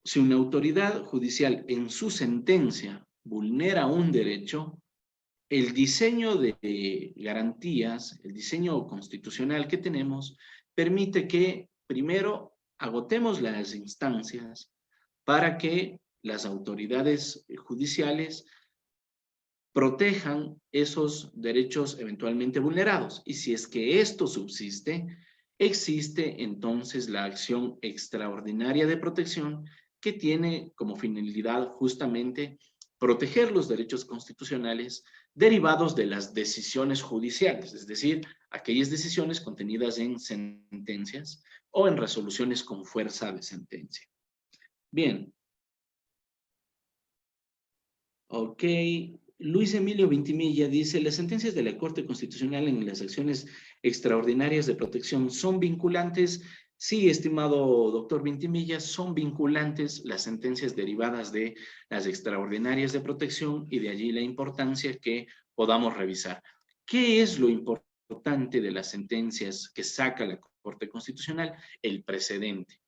si una autoridad judicial en su sentencia vulnera un derecho, el diseño de garantías, el diseño constitucional que tenemos, permite que primero agotemos las instancias para que las autoridades judiciales protejan esos derechos eventualmente vulnerados. Y si es que esto subsiste, existe entonces la acción extraordinaria de protección que tiene como finalidad justamente proteger los derechos constitucionales derivados de las decisiones judiciales, es decir, aquellas decisiones contenidas en sentencias o en resoluciones con fuerza de sentencia. Bien. Ok. Luis Emilio Vintimilla dice, las sentencias de la Corte Constitucional en las acciones extraordinarias de protección son vinculantes. Sí, estimado doctor Vintimilla, son vinculantes las sentencias derivadas de las extraordinarias de protección y de allí la importancia que podamos revisar. ¿Qué es lo importante de las sentencias que saca la Corte Constitucional? El precedente.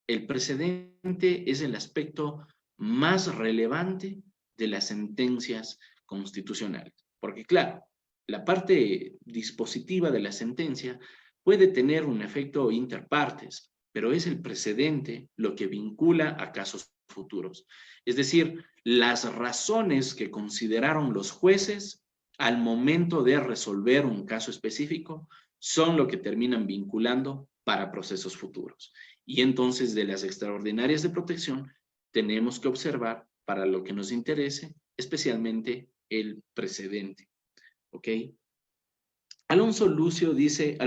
El precedente es el aspecto más relevante de las sentencias constitucionales. Porque claro, la parte dispositiva de la sentencia puede tener un efecto interpartes, pero es el precedente lo que vincula a casos futuros. Es decir, las razones que consideraron los jueces al momento de resolver un caso específico son lo que terminan vinculando para procesos futuros. Y entonces de las extraordinarias de protección tenemos que observar para lo que nos interese, especialmente el precedente. ¿Ok? Alfonso Lucio dice,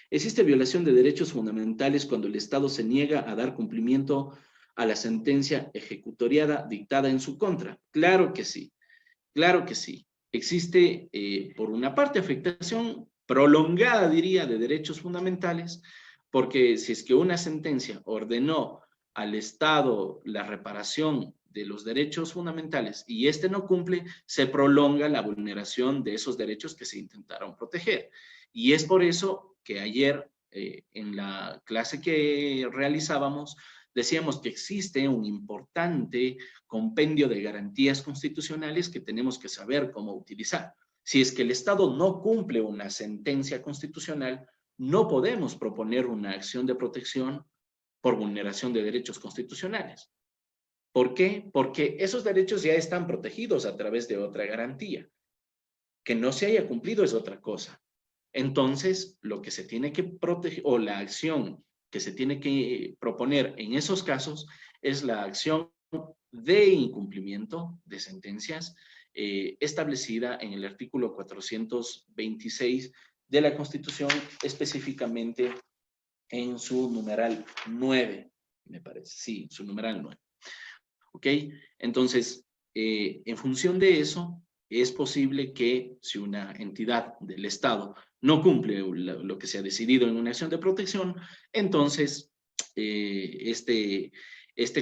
existe violación de derechos fundamentales cuando el Estado se niega a dar cumplimiento a la sentencia ejecutoriada dictada en su contra. Claro que sí, claro que sí. Existe, por una parte, afectación prolongada, diría, de derechos fundamentales, porque si es que una sentencia ordenó al Estado la reparación de los derechos fundamentales y este no cumple, se prolonga la vulneración de esos derechos que se intentaron proteger. Y es por eso que ayer, en la clase que realizábamos, decíamos que existe un importante compendio de garantías constitucionales que tenemos que saber cómo utilizar. Si es que el Estado no cumple una sentencia constitucional, no podemos proponer una acción de protección por vulneración de derechos constitucionales. ¿Por qué? Porque esos derechos ya están protegidos a través de otra garantía. Que no se haya cumplido es otra cosa. Entonces, lo que se tiene que proteger, o la acción que se tiene que proponer en esos casos, es la acción de incumplimiento de sentencias establecida en el artículo 426 de la Constitución, específicamente en su numeral 9, me parece. Sí, su numeral 9. ¿Ok? Entonces, en función de eso, es posible que si una entidad del Estado no cumple lo que se ha decidido en una acción de protección, entonces este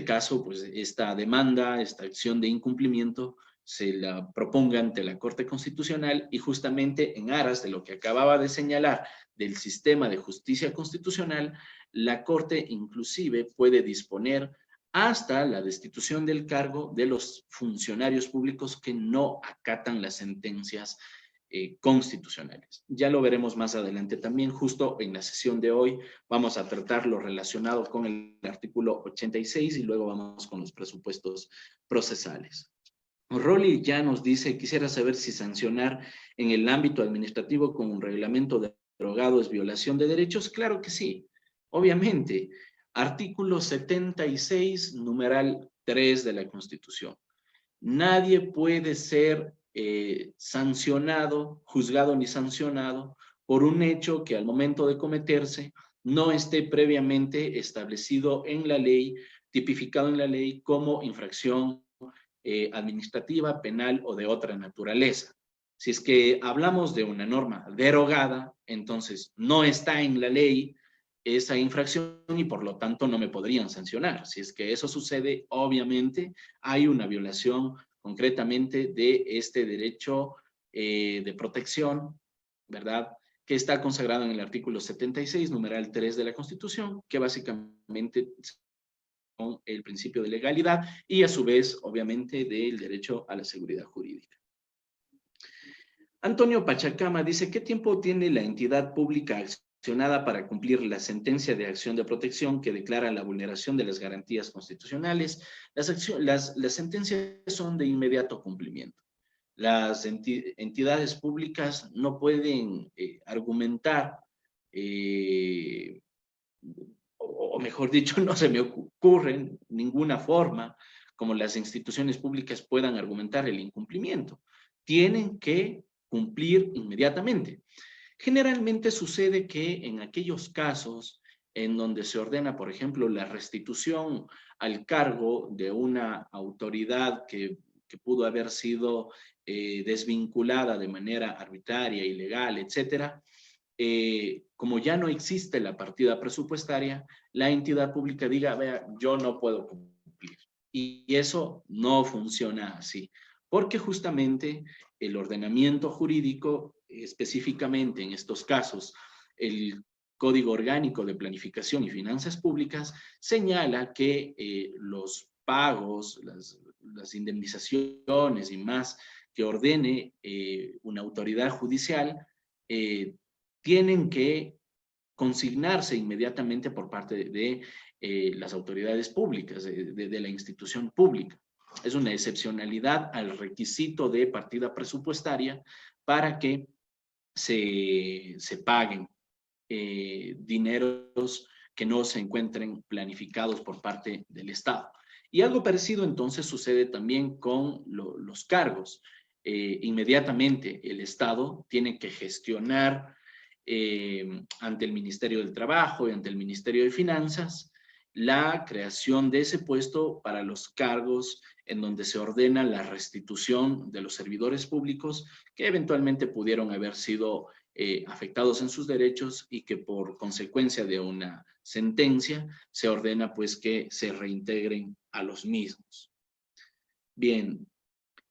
caso, pues esta demanda, esta acción de incumplimiento, se la proponga ante la Corte Constitucional y justamente en aras de lo que acababa de señalar del sistema de justicia constitucional, la Corte inclusive puede disponer hasta la destitución del cargo de los funcionarios públicos que no acatan las sentencias constitucionales. Ya lo veremos más adelante también, justo en la sesión de hoy vamos a tratar lo relacionado con el artículo 86 y luego vamos con los presupuestos procesales. Rolly ya nos dice, quisiera saber si sancionar en el ámbito administrativo con un reglamento derogado es violación de derechos. Claro que sí, obviamente. Artículo 76, numeral 3 de la Constitución. Nadie puede ser sancionado, juzgado ni sancionado por un hecho que al momento de cometerse no esté previamente establecido en la ley, tipificado en la ley como infracción administrativa, penal o de otra naturaleza. Si es que hablamos de una norma derogada, entonces no está en la ley esa infracción y por lo tanto no me podrían sancionar. Si es que eso sucede, obviamente hay una violación concretamente de este derecho de protección, ¿verdad? Que está consagrado en el artículo 76, numeral 3 de la Constitución, que básicamente con el principio de legalidad y a su vez, obviamente, del derecho a la seguridad jurídica. Antonio Pachacama dice, ¿qué tiempo tiene la entidad pública accionada para cumplir la sentencia de acción de protección que declara la vulneración de las garantías constitucionales? Las sentencias son de inmediato cumplimiento. Las entidades públicas no pueden argumentar o mejor dicho, no se me ocurre ninguna forma como las instituciones públicas puedan argumentar el incumplimiento. Tienen que cumplir inmediatamente. Generalmente sucede que en aquellos casos en donde se ordena, por ejemplo, la restitución al cargo de una autoridad que que pudo haber sido desvinculada de manera arbitraria, ilegal, etcétera, como ya no existe la partida presupuestaria, la entidad pública diga, vea, yo no puedo cumplir. Y eso no funciona así, porque justamente el ordenamiento jurídico, específicamente en estos casos, el Código Orgánico de Planificación y Finanzas Públicas, señala que los pagos, las indemnizaciones y más que ordene una autoridad judicial, tienen que consignarse inmediatamente por parte de las autoridades públicas, de la institución pública. Es una excepcionalidad al requisito de partida presupuestaria para que se paguen dineros que no se encuentren planificados por parte del Estado. Y algo parecido entonces sucede también con los cargos. Inmediatamente el Estado tiene que gestionar ante el Ministerio del Trabajo y ante el Ministerio de Finanzas la creación de ese puesto para los cargos en donde se ordena la restitución de los servidores públicos que eventualmente pudieron haber sido afectados en sus derechos y que por consecuencia de una sentencia se ordena pues que se reintegren a los mismos. Bien,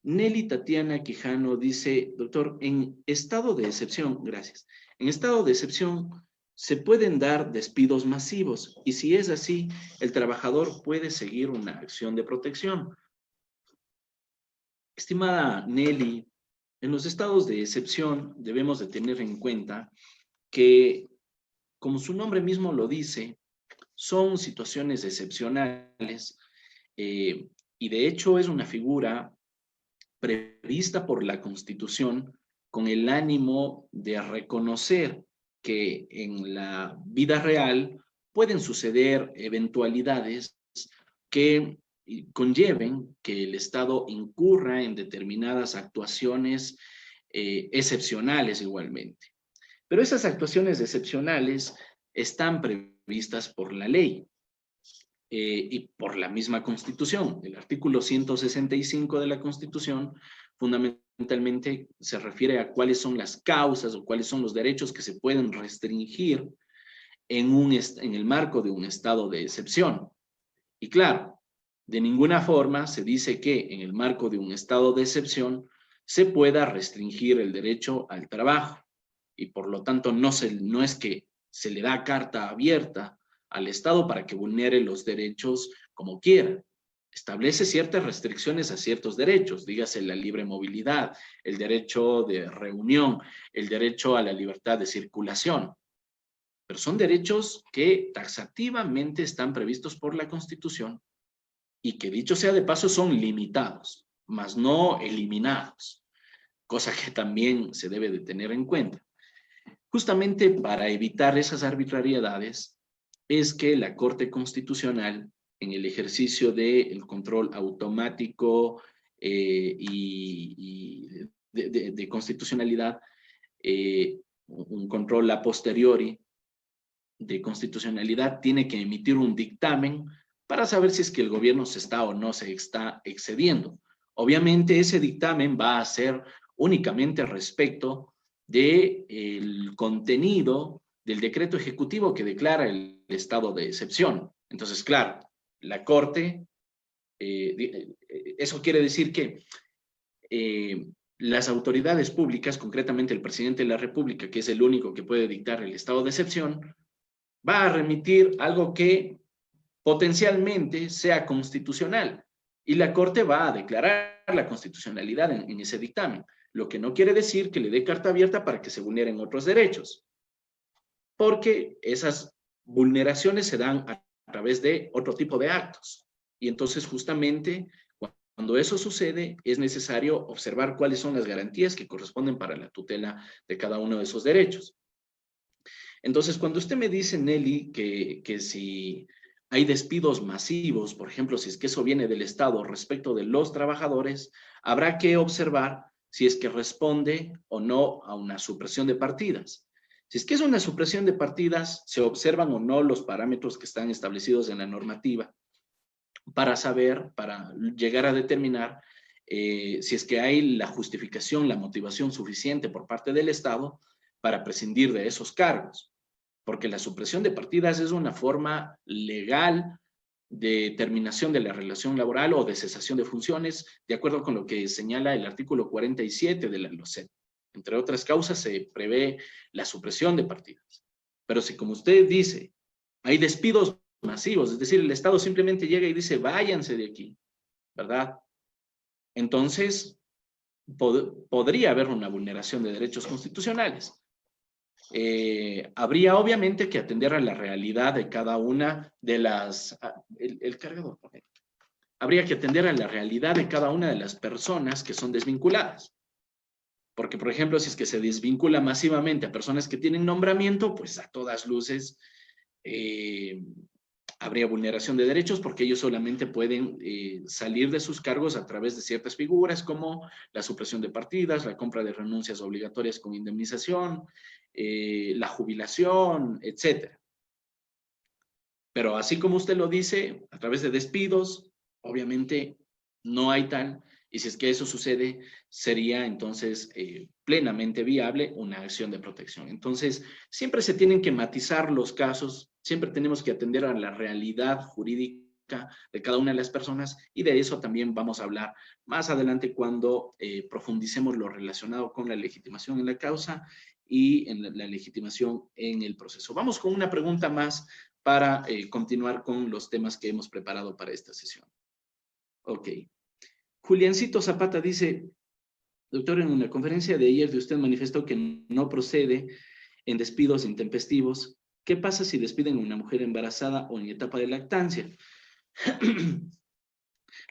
Nelly Tatiana Quijano dice, doctor, en estado de excepción, gracias, en estado de excepción se pueden dar despidos masivos y si es así, el trabajador puede seguir una acción de protección. Estimada Nelly, en los estados de excepción debemos de tener en cuenta que, como su nombre mismo lo dice, son situaciones excepcionales y de hecho es una figura prevista por la Constitución con el ánimo de reconocer que en la vida real pueden suceder eventualidades que conlleven que el Estado incurra en determinadas actuaciones excepcionales igualmente. Pero esas actuaciones excepcionales están previstas por la ley y por la misma Constitución. El artículo 165 de la Constitución fundamentalmente se refiere a cuáles son las causas o cuáles son los derechos que se pueden restringir en el marco de un estado de excepción. Y claro, de ninguna forma se dice que en el marco de un estado de excepción se pueda restringir el derecho al trabajo y por lo tanto no es que se le da carta abierta al Estado para que vulnere los derechos como quiera. Establece ciertas restricciones a ciertos derechos, dígase la libre movilidad, el derecho de reunión, el derecho a la libertad de circulación. Pero son derechos que taxativamente están previstos por la Constitución y que, dicho sea de paso, son limitados, mas no eliminados, cosa que también se debe de tener en cuenta. Justamente para evitar esas arbitrariedades es que la Corte Constitucional, en el ejercicio del control automático y de constitucionalidad, un control a posteriori de constitucionalidad, tiene que emitir un dictamen para saber si es que el gobierno se está o no se está excediendo. Obviamente ese dictamen va a ser únicamente respecto del contenido del decreto ejecutivo que declara el estado de excepción. Entonces, claro, la Corte, eso quiere decir que las autoridades públicas, concretamente el presidente de la República, que es el único que puede dictar el estado de excepción, va a remitir algo que potencialmente sea constitucional y la Corte va a declarar la constitucionalidad en ese dictamen, lo que no quiere decir que le dé carta abierta para que se vulneren otros derechos, porque esas vulneraciones se dan a través de otro tipo de actos y entonces justamente cuando eso sucede es necesario observar cuáles son las garantías que corresponden para la tutela de cada uno de esos derechos. Entonces, cuando usted me dice, Nelly, que si hay despidos masivos, por ejemplo, si es que eso viene del Estado respecto de los trabajadores, habrá que observar si es que responde o no a una supresión de partidas. Si es que es una supresión de partidas, se observan o no los parámetros que están establecidos en la normativa para saber, para llegar a determinar si es que hay la justificación, la motivación suficiente por parte del Estado para prescindir de esos cargos. Porque la supresión de partidas es una forma legal de terminación de la relación laboral o de cesación de funciones, de acuerdo con lo que señala el artículo 47 de la LOCEP. Entre otras causas, se prevé la supresión de partidas. Pero si, como usted dice, hay despidos masivos, es decir, el Estado simplemente llega y dice, váyanse de aquí, ¿verdad? Entonces, podría haber una vulneración de derechos constitucionales. Habría obviamente que atender a la realidad de cada una de las... El cargador, por ejemplo. Habría que atender a la realidad de cada una de las personas que son desvinculadas. Porque, por ejemplo, si es que se desvincula masivamente a personas que tienen nombramiento, pues a todas luces habría vulneración de derechos porque ellos solamente pueden salir de sus cargos a través de ciertas figuras como la supresión de partidas, la compra de renuncias obligatorias con indemnización, la jubilación, etc. Pero así como usted lo dice, a través de despidos, obviamente no hay tal, y si es que eso sucede, sería entonces plenamente viable una acción de protección. Entonces, siempre se tienen que matizar los casos, siempre tenemos que atender a la realidad jurídica de cada una de las personas, y de eso también vamos a hablar más adelante cuando profundicemos lo relacionado con la legitimación en la causa y en la legitimación en el proceso. Vamos con una pregunta más para continuar con los temas que hemos preparado para esta sesión. Ok. Juliancito Zapata dice, doctor, en una conferencia de ayer de usted manifestó que no procede en despidos intempestivos. ¿Qué pasa si despiden a una mujer embarazada o en etapa de lactancia?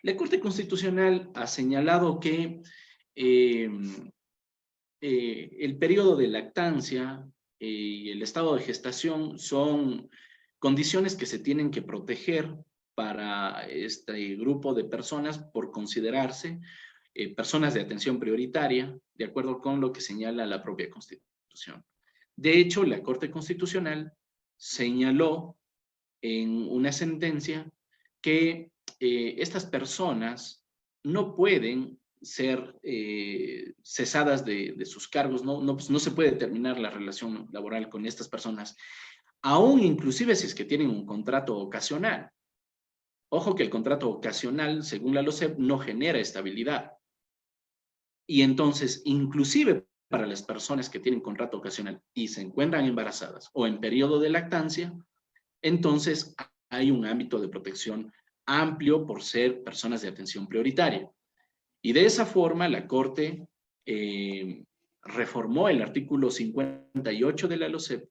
La Corte Constitucional ha señalado que el periodo de lactancia y el estado de gestación son condiciones que se tienen que proteger para este grupo de personas por considerarse personas de atención prioritaria, de acuerdo con lo que señala la propia Constitución. De hecho, la Corte Constitucional señaló en una sentencia que estas personas no pueden ser cesadas de sus cargos, pues no se puede terminar la relación laboral con estas personas, aún inclusive si es que tienen un contrato ocasional. Ojo que el contrato ocasional, según la LOCEP, no genera estabilidad. Y entonces, inclusive para las personas que tienen contrato ocasional y se encuentran embarazadas o en periodo de lactancia, entonces hay un ámbito de protección amplio por ser personas de atención prioritaria. Y de esa forma la Corte reformó el artículo 58 de la LOCEP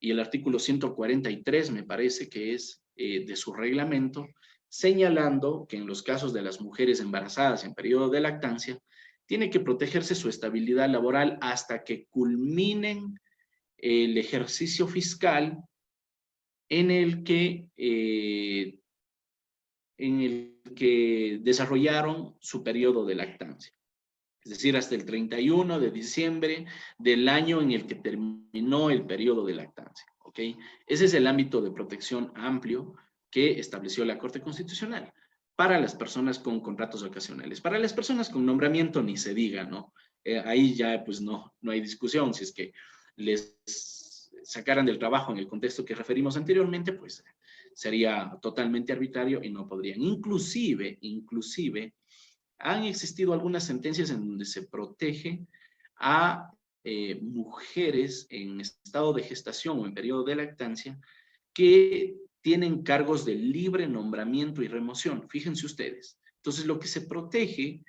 y el artículo 143, me parece que es de su reglamento, señalando que en los casos de las mujeres embarazadas en periodo de lactancia, tiene que protegerse su estabilidad laboral hasta que culminen el ejercicio fiscal en el que desarrollaron su periodo de lactancia. Es decir, hasta el 31 de diciembre del año en el que terminó el periodo de lactancia. ¿Ok? Ese es el ámbito de protección amplio que estableció la Corte Constitucional para las personas con contratos ocasionales. Para las personas con nombramiento ni se diga, ¿no? Ahí ya pues no hay discusión. Si es que les sacaran del trabajo en el contexto que referimos anteriormente, pues sería totalmente arbitrario y no podrían. Inclusive, han existido algunas sentencias en donde se protege a mujeres en estado de gestación o en periodo de lactancia que tienen cargos de libre nombramiento y remoción. Fíjense ustedes. Entonces, lo que se protege,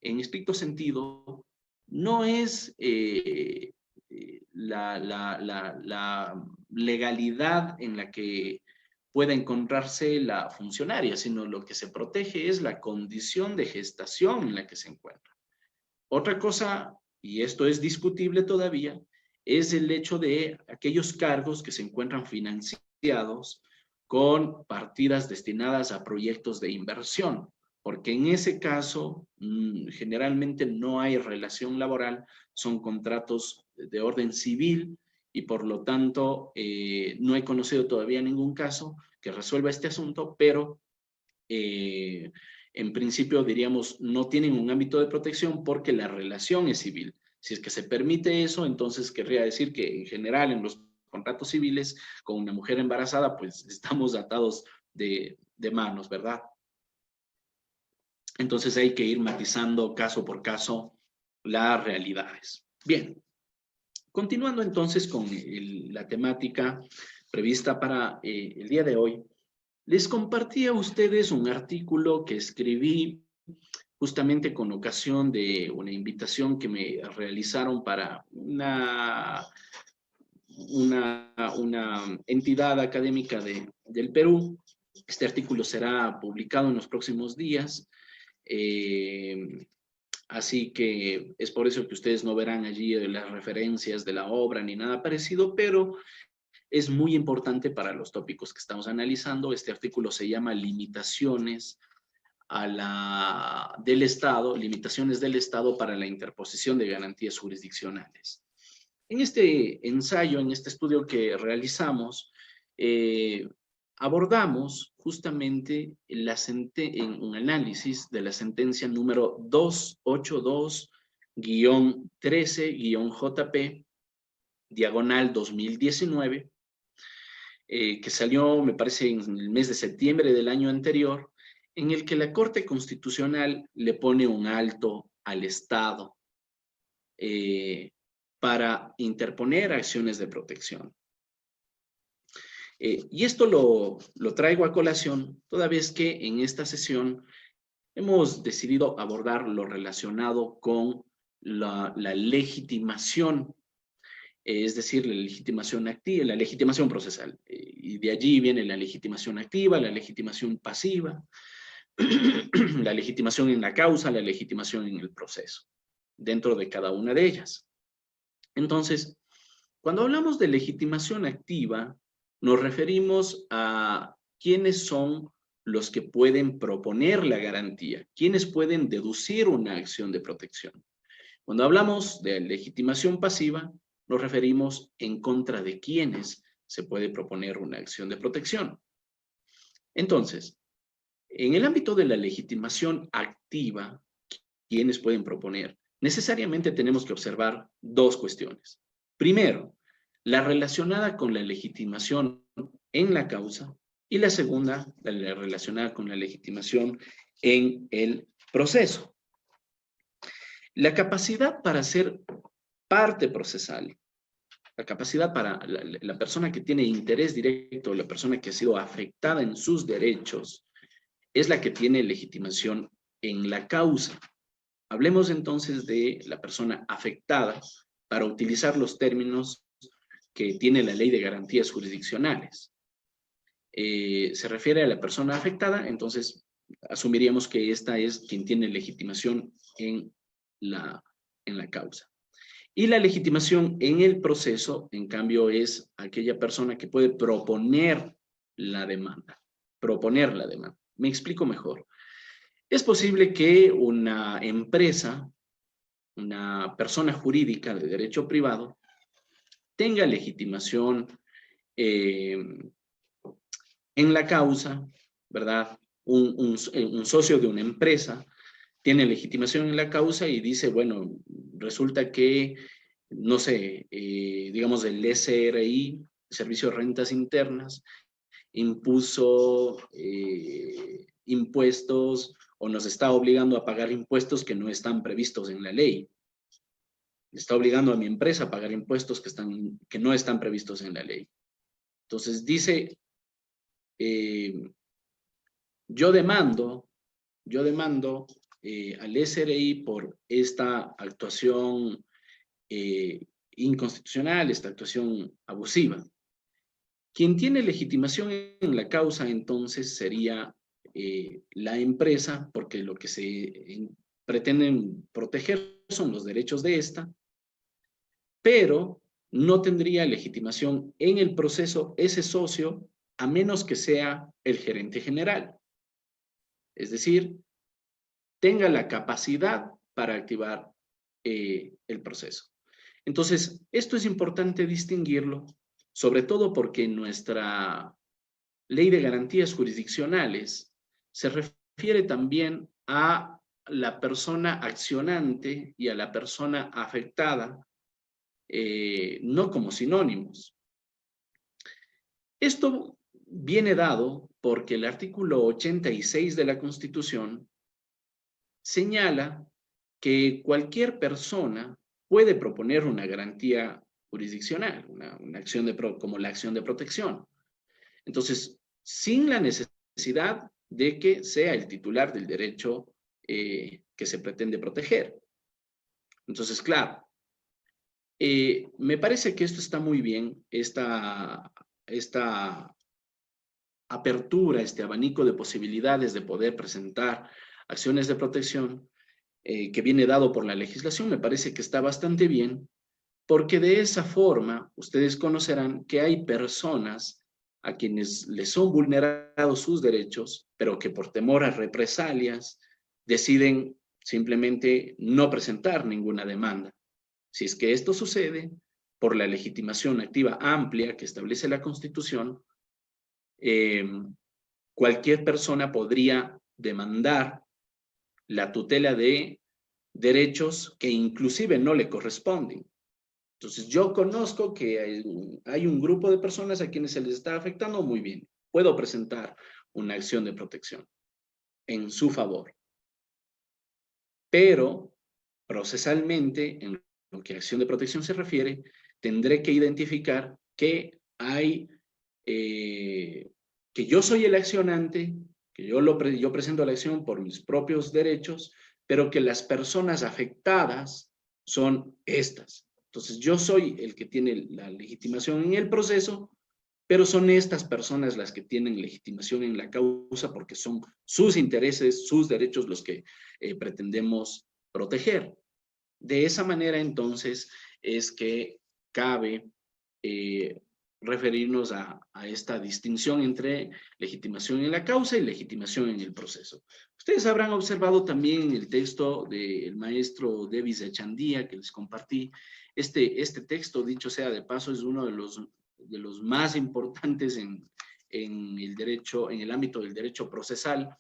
en estricto sentido, no es la legalidad en la que pueda encontrarse la funcionaria, sino lo que se protege es la condición de gestación en la que se encuentra. Otra cosa, y esto es discutible todavía, es el hecho de aquellos cargos que se encuentran financiados con partidas destinadas a proyectos de inversión, porque en ese caso generalmente no hay relación laboral, son contratos de orden civil y por lo tanto no he conocido todavía ningún caso que resuelva este asunto, pero en principio diríamos no tienen un ámbito de protección porque la relación es civil. Si es que se permite eso, entonces querría decir que en general en los contratos civiles con una mujer embarazada, pues estamos atados de manos, ¿verdad? Entonces hay que ir matizando caso por caso las realidades. Bien, continuando entonces con la temática prevista para el día de hoy, les compartí a ustedes un artículo que escribí justamente con ocasión de una invitación que me realizaron para una entidad académica del Perú. Este artículo será publicado en los próximos días. Así que es por eso que ustedes no verán allí las referencias de la obra ni nada parecido, pero es muy importante para los tópicos que estamos analizando. Este artículo se llama Limitaciones del Estado para la interposición de garantías jurisdiccionales. En este ensayo, en este estudio que realizamos, abordamos justamente en un análisis de la sentencia número 282-13-JP, diagonal 2019, que salió, me parece, en el mes de septiembre del año anterior, en el que la Corte Constitucional le pone un alto al Estado para interponer acciones de protección. Y esto lo traigo a colación, toda vez que en esta sesión hemos decidido abordar lo relacionado con la legitimación, es decir, la legitimación activa, la legitimación procesal. Y de allí viene la legitimación activa, la legitimación pasiva, la legitimación en la causa, la legitimación en el proceso, dentro de cada una de ellas. Entonces, cuando hablamos de legitimación activa, nos referimos a quiénes son los que pueden proponer la garantía, quiénes pueden deducir una acción de protección. Cuando hablamos de legitimación pasiva, nos referimos en contra de quiénes se puede proponer una acción de protección. Entonces, en el ámbito de la legitimación activa, ¿quiénes pueden proponer? Necesariamente tenemos que observar dos cuestiones. Primero, la relacionada con la legitimación en la causa, y la segunda, la relacionada con la legitimación en el proceso. La capacidad para ser parte procesal, la capacidad para la persona que tiene interés directo, la persona que ha sido afectada en sus derechos, es la que tiene legitimación en la causa. Hablemos entonces de la persona afectada para utilizar los términos que tiene la Ley de Garantías Jurisdiccionales. Se refiere a la persona afectada, entonces asumiríamos que esta es quien tiene legitimación en la causa. Y la legitimación en el proceso, en cambio, es aquella persona que puede proponer la demanda. Proponer la demanda. Me explico mejor. Es posible que una empresa, una persona jurídica de derecho privado, tenga legitimación en la causa, ¿verdad? Un socio de una empresa tiene legitimación en la causa y dice, bueno, resulta que, no sé, digamos el SRI, Servicio de Rentas Internas, impuso impuestos o nos está obligando a pagar impuestos que no están previstos en la ley. Está obligando a mi empresa a pagar impuestos que no están previstos en la ley. Entonces dice, yo demando al SRI por esta actuación inconstitucional, esta actuación abusiva. Quien tiene legitimación en la causa entonces sería la empresa, porque lo que se pretenden proteger son los derechos de esta, pero no tendría legitimación en el proceso ese socio a menos que sea el gerente general. Es decir, tenga la capacidad para activar el proceso. Entonces, esto es importante distinguirlo, sobre todo porque nuestra Ley de Garantías Jurisdiccionales se refiere refiere también a la persona accionante y a la persona afectada, no como sinónimos. Esto viene dado porque el artículo 86 de la Constitución señala que cualquier persona puede proponer una garantía jurisdiccional, una acción como la acción de protección. Entonces, sin la necesidad de que sea el titular del derecho que se pretende proteger. Entonces, claro, me parece que esto está muy bien, esta apertura, este abanico de posibilidades de poder presentar acciones de protección que viene dado por la legislación, me parece que está bastante bien, porque de esa forma ustedes conocerán que hay personas a quienes les son vulnerados sus derechos, pero que por temor a represalias deciden simplemente no presentar ninguna demanda. Si es que esto sucede, por la legitimación activa amplia que establece la Constitución, cualquier persona podría demandar la tutela de derechos que inclusive no le corresponden. Entonces, yo conozco que hay un grupo de personas a quienes se les está afectando, muy bien. Puedo presentar una acción de protección en su favor. Pero, procesalmente, en lo que a acción de protección se refiere, tendré que identificar que que yo soy el accionante, que yo presento la acción por mis propios derechos, pero que las personas afectadas son estas. Entonces, yo soy el que tiene la legitimación en el proceso, pero son estas personas las que tienen legitimación en la causa porque son sus intereses, sus derechos los que pretendemos proteger. De esa manera, entonces, es que cabe referirnos a esta distinción entre legitimación en la causa y legitimación en el proceso. Ustedes habrán observado también en el texto del maestro Davis Echandía que les compartí. Este texto, dicho sea de paso, es uno de los más importantes en el derecho, en el ámbito del derecho procesal.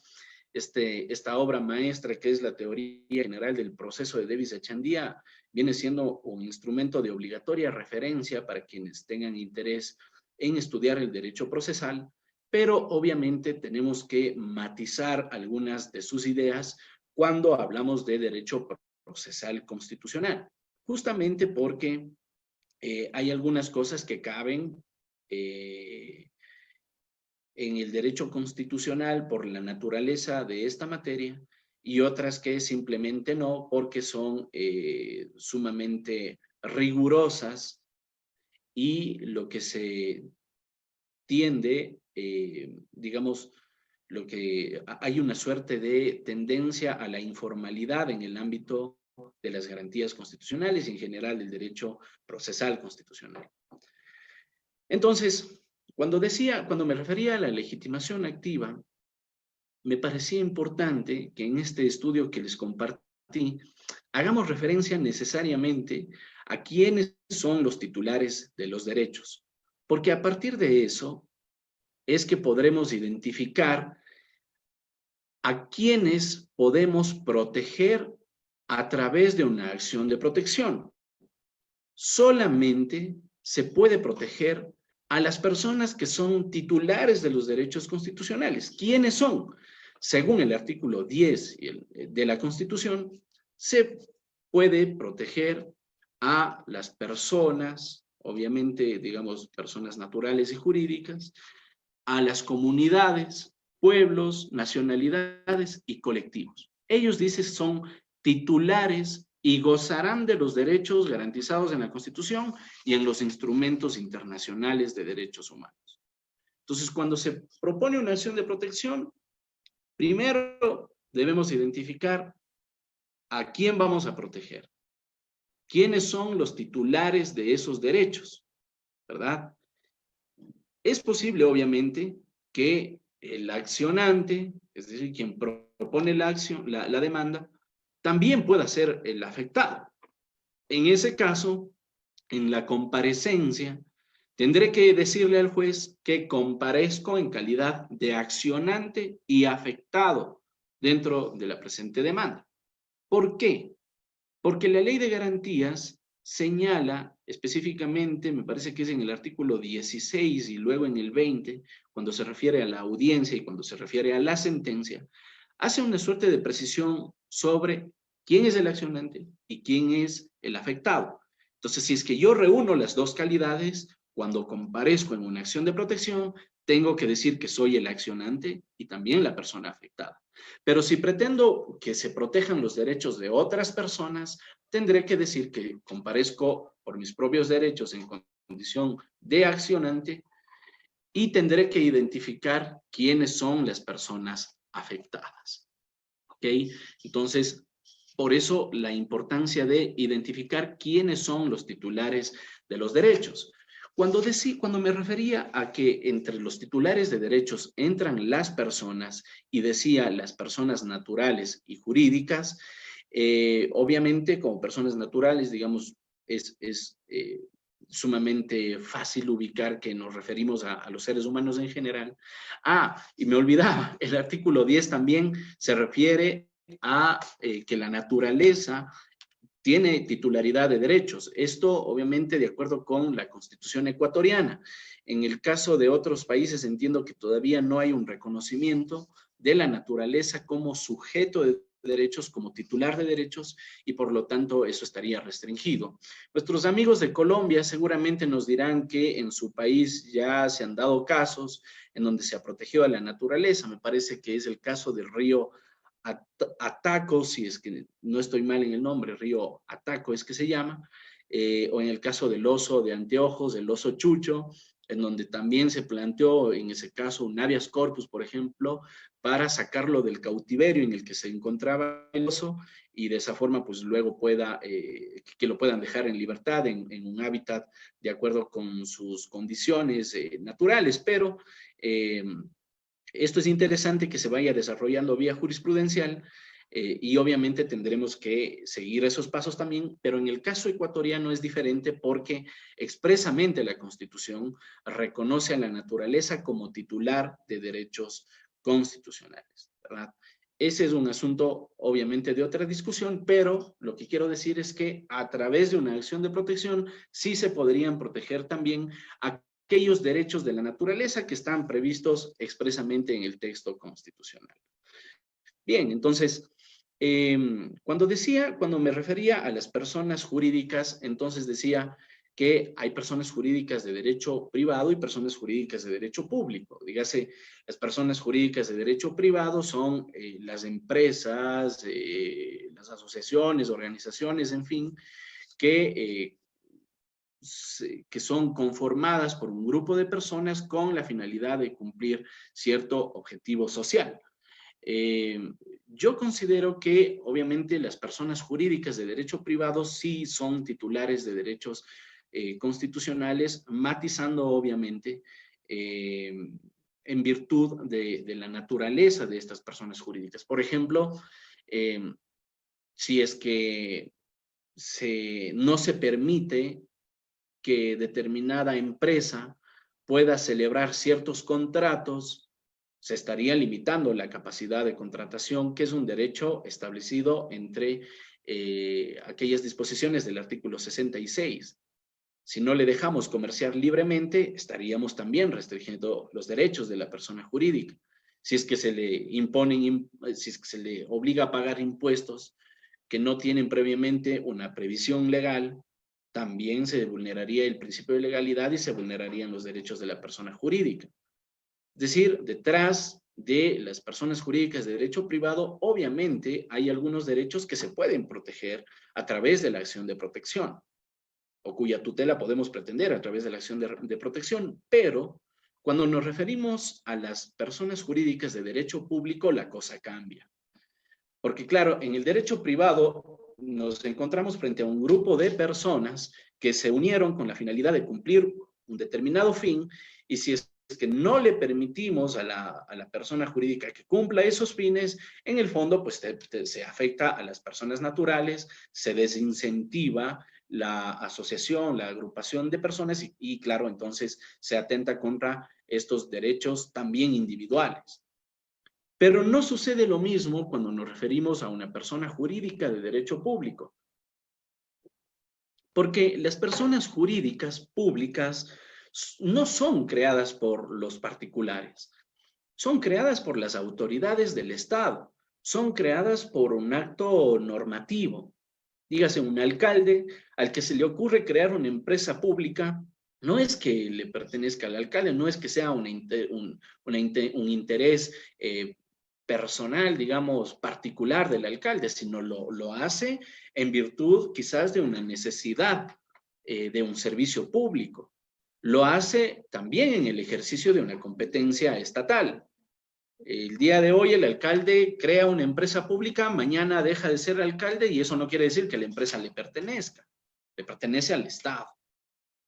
Esta obra maestra que es la teoría general del proceso de Davis Echandía viene siendo un instrumento de obligatoria referencia para quienes tengan interés en estudiar el derecho procesal, pero obviamente tenemos que matizar algunas de sus ideas cuando hablamos de derecho procesal constitucional, justamente porque hay algunas cosas que caben en el derecho constitucional por la naturaleza de esta materia y otras que simplemente no porque son sumamente rigurosas y lo que se tiende, digamos, hay una suerte de tendencia a la informalidad en el ámbito de las garantías constitucionales y en general del derecho procesal constitucional. Entonces, cuando me refería a la legitimación activa, me parecía importante que en este estudio que les compartí, hagamos referencia necesariamente a quiénes son los titulares de los derechos, porque a partir de eso es que podremos identificar a quiénes podemos proteger a través de una acción de protección. Solamente se puede proteger a las personas que son titulares de los derechos constitucionales. ¿Quiénes son? Según el artículo 10 de la Constitución, se puede proteger a las personas, obviamente, digamos, personas naturales y jurídicas, a las comunidades, pueblos, nacionalidades y colectivos. Ellos, dicen, son titulares y gozarán de los derechos garantizados en la Constitución y en los instrumentos internacionales de derechos humanos. Entonces, cuando se propone una acción de protección, primero debemos identificar a quién vamos a proteger. ¿Quiénes son los titulares de esos derechos? ¿Verdad? Es posible, obviamente, que el accionante, es decir, quien propone la demanda, también pueda ser el afectado. En ese caso, en la comparecencia, tendré que decirle al juez que comparezco en calidad de accionante y afectado dentro de la presente demanda. ¿Por qué? Porque la ley de garantías señala específicamente, me parece que es en el artículo 16 y luego en el 20, cuando se refiere a la audiencia y cuando se refiere a la sentencia, hace una suerte de precisión sobre quién es el accionante y quién es el afectado. Entonces, si es que yo reúno las dos calidades, cuando comparezco en una acción de protección, tengo que decir que soy el accionante y también la persona afectada. Pero si pretendo que se protejan los derechos de otras personas, tendré que decir que comparezco por mis propios derechos en condición de accionante y tendré que identificar quiénes son las personas afectadas. ¿Ok? Entonces, por eso la importancia de identificar quiénes son los titulares de los derechos. Cuando me refería a que entre los titulares de derechos entran las personas y decía las personas naturales y jurídicas, obviamente como personas naturales, digamos, es sumamente fácil ubicar que nos referimos a los seres humanos en general. Ah, y me olvidaba, el artículo 10 también se refiere a que la naturaleza tiene titularidad de derechos. Esto, obviamente, de acuerdo con la Constitución ecuatoriana. En el caso de otros países, entiendo que todavía no hay un reconocimiento de la naturaleza como sujeto de derechos, como titular de derechos, y por lo tanto eso estaría restringido. Nuestros amigos de Colombia seguramente nos dirán que en su país ya se han dado casos en donde se ha protegido a la naturaleza. Me parece que es el caso del río Ataco, si es que no estoy mal en el nombre, río Ataco es que se llama, o en el caso del oso de anteojos, el oso chucho, en donde también se planteó en ese caso un habeas corpus, por ejemplo, para sacarlo del cautiverio en el que se encontraba el oso y de esa forma pues luego que lo puedan dejar en libertad, en un hábitat de acuerdo con sus condiciones naturales, pero esto es interesante que se vaya desarrollando vía jurisprudencial y obviamente tendremos que seguir esos pasos también, pero en el caso ecuatoriano es diferente porque expresamente la Constitución reconoce a la naturaleza como titular de derechos constitucionales, ¿verdad? Ese es un asunto obviamente de otra discusión, pero lo que quiero decir es que a través de una acción de protección sí se podrían proteger también a aquellos derechos de la naturaleza que están previstos expresamente en el texto constitucional. Bien, entonces, cuando me refería a las personas jurídicas, entonces decía que hay personas jurídicas de derecho privado y personas jurídicas de derecho público. Dígase, las personas jurídicas de derecho privado son las empresas, las asociaciones, organizaciones, en fin, que son conformadas por un grupo de personas con la finalidad de cumplir cierto objetivo social. Yo considero que obviamente las personas jurídicas de derecho privado sí son titulares de derechos constitucionales, matizando obviamente en virtud de la naturaleza de estas personas jurídicas. Por ejemplo, si es que no se permite que determinada empresa pueda celebrar ciertos contratos, se estaría limitando la capacidad de contratación, que es un derecho establecido entre aquellas disposiciones del artículo 66. Si no le dejamos comerciar libremente, estaríamos también restringiendo los derechos de la persona jurídica. Si es que se le imponen, si es que se le obliga a pagar impuestos que no tienen previamente una previsión legal, también se vulneraría el principio de legalidad y se vulnerarían los derechos de la persona jurídica. Es decir, detrás de las personas jurídicas de derecho privado, obviamente hay algunos derechos que se pueden proteger a través de la acción de protección, o cuya tutela podemos pretender a través de la acción de protección, pero cuando nos referimos a las personas jurídicas de derecho público, la cosa cambia. Porque claro, en el derecho privado nos encontramos frente a un grupo de personas que se unieron con la finalidad de cumplir un determinado fin y si es que no le permitimos a la persona jurídica que cumpla esos fines, en el fondo pues se afecta a las personas naturales, se desincentiva la asociación, la agrupación de personas y claro, entonces se atenta contra estos derechos también individuales. Pero no sucede lo mismo cuando nos referimos a una persona jurídica de derecho público. Porque las personas jurídicas públicas no son creadas por los particulares, son creadas por las autoridades del Estado, son creadas por un acto normativo. Dígase, un alcalde al que se le ocurre crear una empresa pública, no es que le pertenezca al alcalde, no es que sea un interés personal, digamos, particular del alcalde, sino lo hace en virtud quizás de una necesidad de un servicio público. Lo hace también en el ejercicio de una competencia estatal. El día de hoy el alcalde crea una empresa pública, mañana deja de ser alcalde y eso no quiere decir que la empresa le pertenezca, le pertenece al Estado.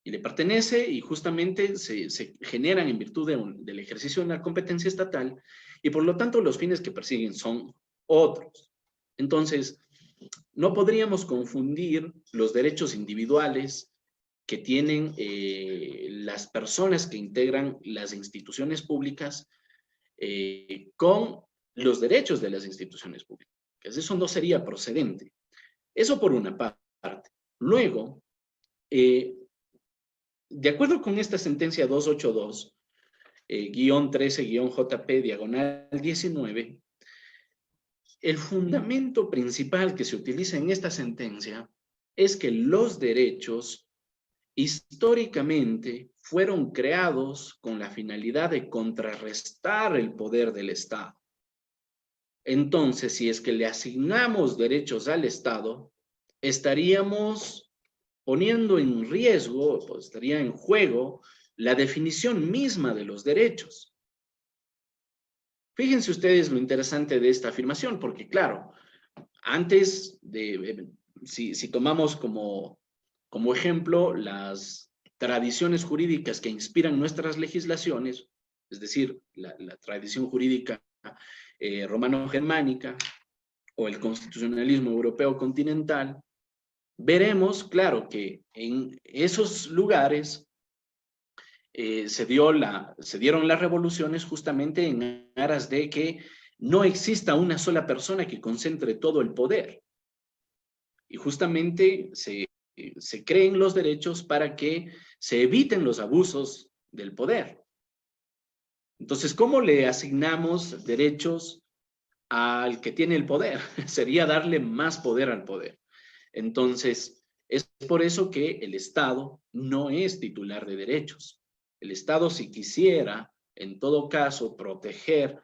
Y le pertenece y justamente se generan en virtud del ejercicio de una competencia estatal y por lo tanto los fines que persiguen son otros. Entonces, no podríamos confundir los derechos individuales que tienen las personas que integran las instituciones públicas con los derechos de las instituciones públicas. Eso no sería procedente. Eso por una parte. Luego, de acuerdo con esta sentencia 282, guión 13, guión JP, diagonal 19, el fundamento principal que se utiliza en esta sentencia es que los derechos históricamente fueron creados con la finalidad de contrarrestar el poder del Estado. Entonces, si es que le asignamos derechos al Estado, estaríamos poniendo en riesgo, pues estaría en juego, la definición misma de los derechos. Fíjense ustedes lo interesante de esta afirmación, porque claro, antes de, si tomamos como ejemplo las tradiciones jurídicas que inspiran nuestras legislaciones, es decir, la tradición jurídica romano-germánica o el constitucionalismo europeo continental, veremos, claro, que en esos lugares se dieron las revoluciones justamente en aras de que no exista una sola persona que concentre todo el poder. Y justamente se creen los derechos para que se eviten los abusos del poder. Entonces, ¿cómo le asignamos derechos al que tiene el poder? Sería darle más poder al poder. Entonces, es por eso que el Estado no es titular de derechos. El Estado, si quisiera, en todo caso, proteger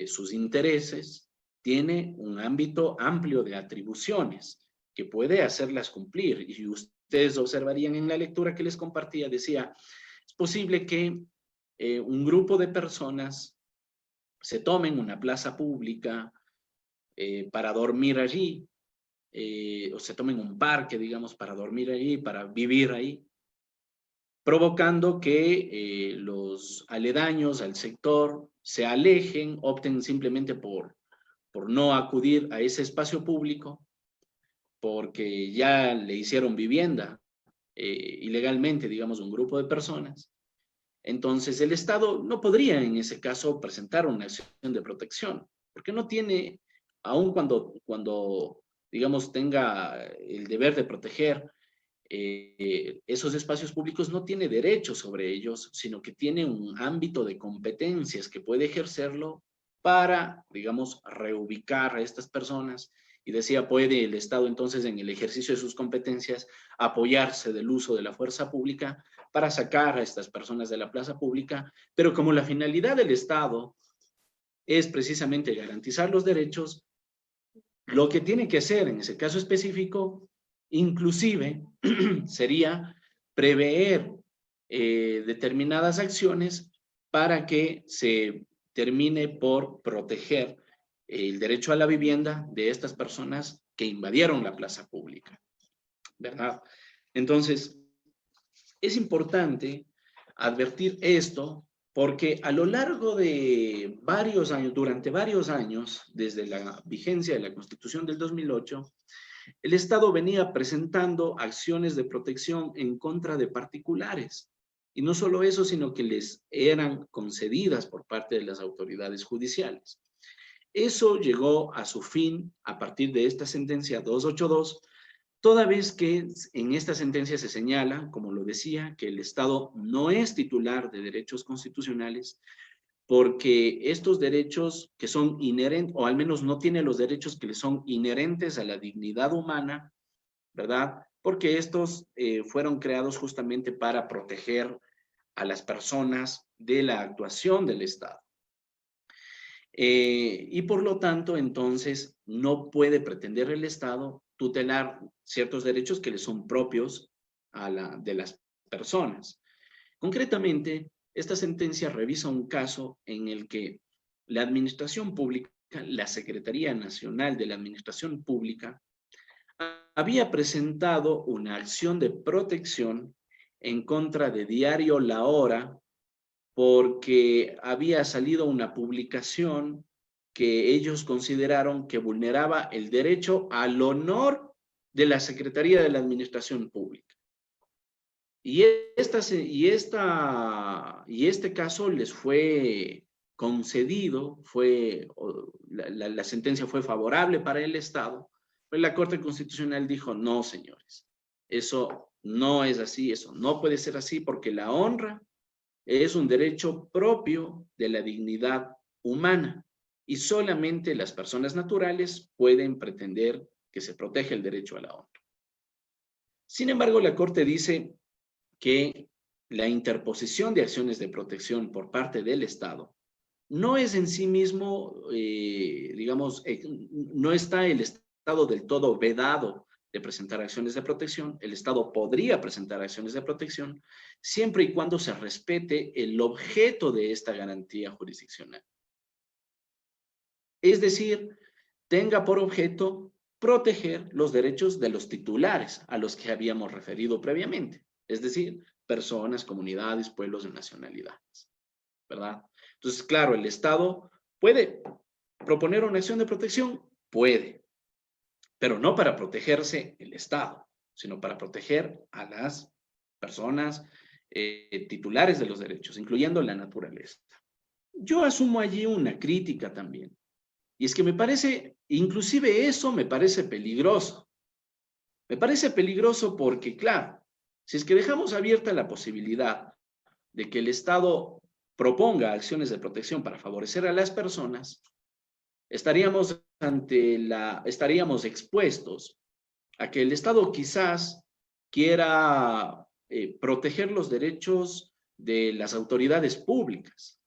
sus intereses, tiene un ámbito amplio de atribuciones que puede hacerlas cumplir. Y ustedes observarían en la lectura que les compartía, decía, es posible que un grupo de personas se tomen una plaza pública para dormir allí, o se tomen un parque, digamos, para dormir allí, para vivir ahí, provocando que los aledaños al sector se alejen, opten simplemente por no acudir a ese espacio público, porque ya le hicieron vivienda ilegalmente, digamos, un grupo de personas. Entonces, el Estado no podría en ese caso presentar una acción de protección, porque no tiene, aun cuando digamos, tenga el deber de proteger esos espacios públicos, no tiene derecho sobre ellos, sino que tiene un ámbito de competencias que puede ejercerlo para, digamos, reubicar a estas personas. Y decía, puede el Estado entonces en el ejercicio de sus competencias apoyarse del uso de la fuerza pública para sacar a estas personas de la plaza pública, pero como la finalidad del Estado es precisamente garantizar los derechos, lo que tiene que hacer en ese caso específico, inclusive, sería prever determinadas acciones para que se termine por proteger el derecho a la vivienda de estas personas que invadieron la plaza pública, ¿verdad? Entonces, es importante advertir esto porque a lo largo de varios años, durante varios años, desde la vigencia de la Constitución del 2008, el Estado venía presentando acciones de protección en contra de particulares. Y no solo eso, sino que les eran concedidas por parte de las autoridades judiciales. Eso llegó a su fin a partir de esta sentencia 282, toda vez que en esta sentencia se señala, como lo decía, que el Estado no es titular de derechos constitucionales porque estos derechos que son inherentes, o al menos no tiene los derechos que le son inherentes a la dignidad humana, ¿verdad? Porque estos fueron creados justamente para proteger a las personas de la actuación del Estado. Y por lo tanto, entonces, no puede pretender el Estado tutelar ciertos derechos que le son propios de las personas. Concretamente, esta sentencia revisa un caso en el que la administración pública, la Secretaría Nacional de la Administración Pública, había presentado una acción de protección en contra de Diario La Hora porque había salido una publicación que ellos consideraron que vulneraba el derecho al honor de la Secretaría de la Administración Pública. Y este caso les fue concedido, la sentencia fue favorable para el Estado, pero la Corte Constitucional dijo, no, señores, eso no es así, eso no puede ser así porque la honra es un derecho propio de la dignidad humana y solamente las personas naturales pueden pretender que se proteja el derecho a la honra. Sin embargo, la Corte dice que la interposición de acciones de protección por parte del Estado no es en sí mismo, digamos, no está el Estado del todo vedado de presentar acciones de protección. El Estado podría presentar acciones de protección siempre y cuando se respete el objeto de esta garantía jurisdiccional. Es decir, tenga por objeto proteger los derechos de los titulares a los que habíamos referido previamente. Es decir, personas, comunidades, pueblos y nacionalidades, ¿verdad? Entonces, claro, el Estado puede proponer una acción de protección, puede, pero no para protegerse el Estado, sino para proteger a las personas titulares de los derechos, incluyendo la naturaleza. Yo asumo allí una crítica también, y es que me parece, inclusive eso me parece peligroso. Me parece peligroso porque, claro, si es que dejamos abierta la posibilidad de que el Estado proponga acciones de protección para favorecer a las personas, estaríamos expuestos a que el Estado quizás quiera proteger los derechos de las autoridades públicas,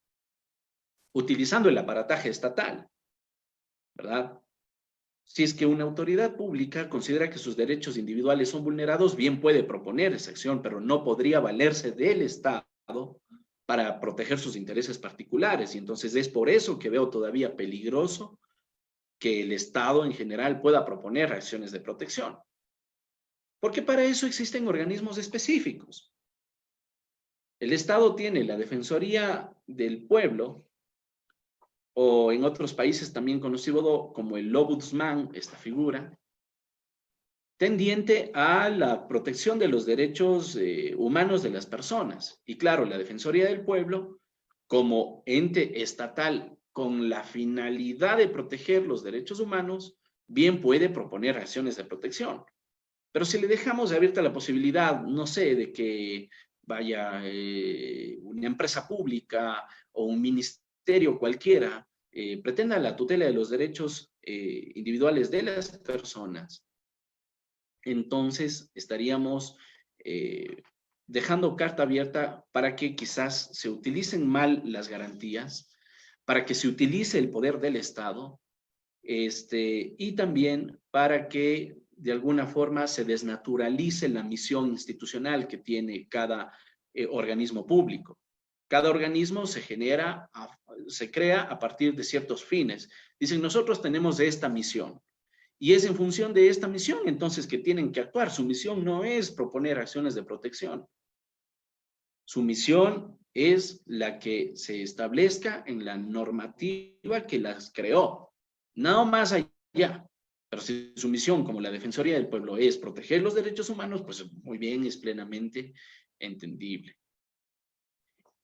utilizando el aparataje estatal, ¿verdad? Si es que una autoridad pública considera que sus derechos individuales son vulnerados, bien puede proponer esa acción, pero no podría valerse del Estado para proteger sus intereses particulares. Y entonces es por eso que veo todavía peligroso que el Estado en general pueda proponer acciones de protección. Porque para eso existen organismos específicos. El Estado tiene la Defensoría del Pueblo, o en otros países también conocido como el Ombudsman, esta figura, tendiente a la protección de los derechos humanos de las personas. Y claro, la Defensoría del Pueblo, como ente estatal con la finalidad de proteger los derechos humanos, bien puede proponer acciones de protección. Pero si le dejamos abierta la posibilidad, no sé, de que vaya una empresa pública o un ministerio cualquiera, pretenda la tutela de los derechos individuales de las personas, entonces estaríamos dejando carta abierta para que quizás se utilicen mal las garantías, para que se utilice el poder del Estado, y también para que de alguna forma se desnaturalice la misión institucional que tiene cada organismo público. Cada organismo se crea a partir de ciertos fines. Dicen, nosotros tenemos esta misión. Y es en función de esta misión, entonces, que tienen que actuar. Su misión no es proponer acciones de protección. Su misión es la que se establezca en la normativa que las creó. Nada más allá. Pero si su misión, como la Defensoría del Pueblo, es proteger los derechos humanos, pues muy bien, es plenamente entendible.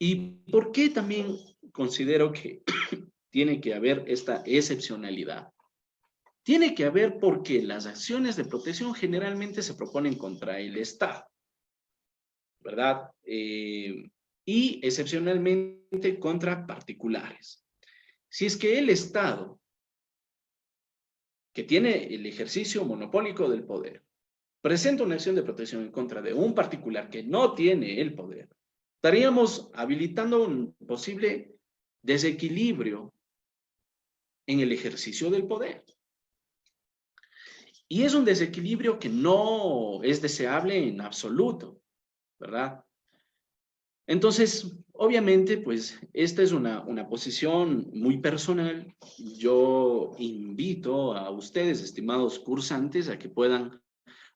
¿Y por qué también considero que tiene que haber esta excepcionalidad? Tiene que haber porque las acciones de protección generalmente se proponen contra el Estado, ¿verdad? Y excepcionalmente contra particulares. Si es que el Estado, que tiene el ejercicio monopólico del poder, presenta una acción de protección en contra de un particular que no tiene el poder, estaríamos habilitando un posible desequilibrio en el ejercicio del poder. Y es un desequilibrio que no es deseable en absoluto, ¿verdad? Entonces, obviamente, pues, esta es una posición muy personal. Yo invito a ustedes, estimados cursantes, a que puedan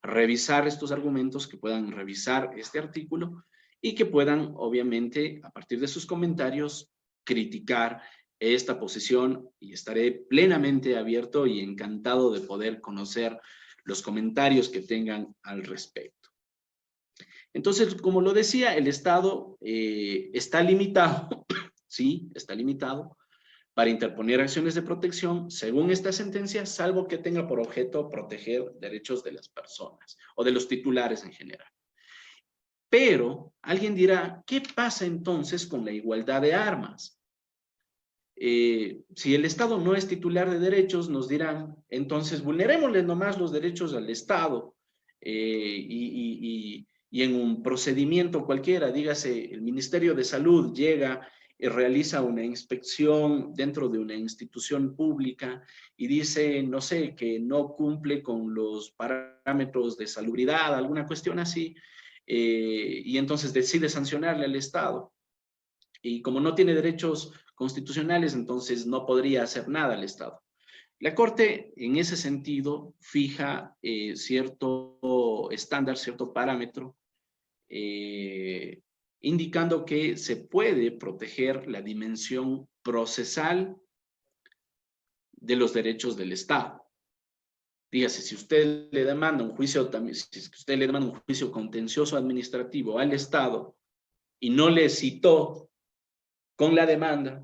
revisar estos argumentos, que puedan revisar este artículo y que puedan, obviamente, a partir de sus comentarios, criticar esta posición, y estaré plenamente abierto y encantado de poder conocer los comentarios que tengan al respecto. Entonces, como lo decía, el Estado está limitado, sí, está limitado para interponer acciones de protección según esta sentencia, salvo que tenga por objeto proteger derechos de las personas o de los titulares en general. Pero alguien dirá, ¿qué pasa entonces con la igualdad de armas? Si el Estado no es titular de derechos, nos dirán, entonces vulnerémosle nomás los derechos al Estado y en un procedimiento cualquiera, dígase, el Ministerio de Salud llega y realiza una inspección dentro de una institución pública y dice, no sé, que no cumple con los parámetros de salubridad, alguna cuestión así, y entonces decide sancionarle al Estado. Y como no tiene derechos constitucionales, entonces no podría hacer nada el Estado. La Corte, en ese sentido, fija cierto estándar, cierto parámetro, indicando que se puede proteger la dimensión procesal de los derechos del Estado. Dígase, si usted le demanda un juicio, si usted le demanda un juicio contencioso administrativo al Estado y no le citó con la demanda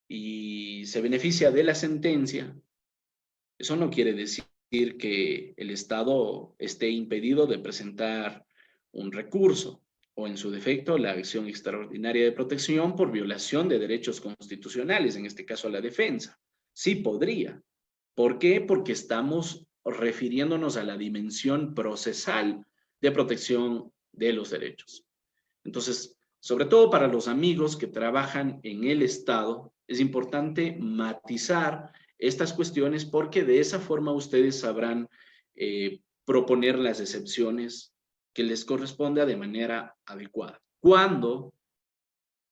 y se beneficia de la sentencia, eso no quiere decir que el Estado esté impedido de presentar un recurso o, en su defecto, la acción extraordinaria de protección por violación de derechos constitucionales, en este caso la defensa. Sí podría. ¿Por qué? Porque estamos refiriéndonos a la dimensión procesal de protección de los derechos. Entonces, sobre todo para los amigos que trabajan en el Estado, es importante matizar estas cuestiones porque de esa forma ustedes sabrán proponer las excepciones que les corresponda de manera adecuada. Cuando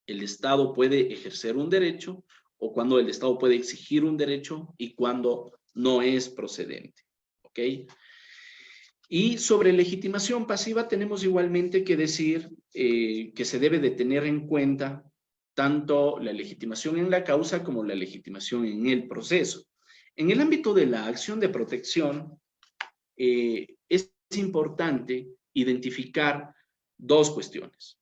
el Estado puede ejercer un derecho o cuando el Estado puede exigir un derecho y cuando no es procedente. ¿Ok? Y sobre legitimación pasiva tenemos igualmente que decir que se debe de tener en cuenta tanto la legitimación en la causa como la legitimación en el proceso. En el ámbito de la acción de protección, es importante identificar dos cuestiones.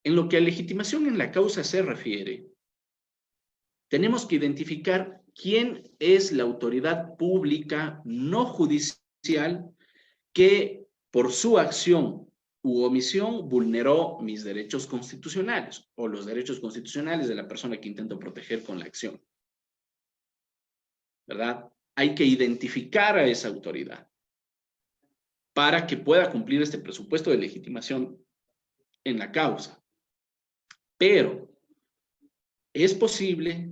En lo que a legitimación en la causa se refiere, tenemos que identificar quién es la autoridad pública no judicial que por su acción u omisión vulneró mis derechos constitucionales o los derechos constitucionales de la persona que intento proteger con la acción. ¿Verdad? Hay que identificar a esa autoridad para que pueda cumplir este presupuesto de legitimación en la causa. Pero es posible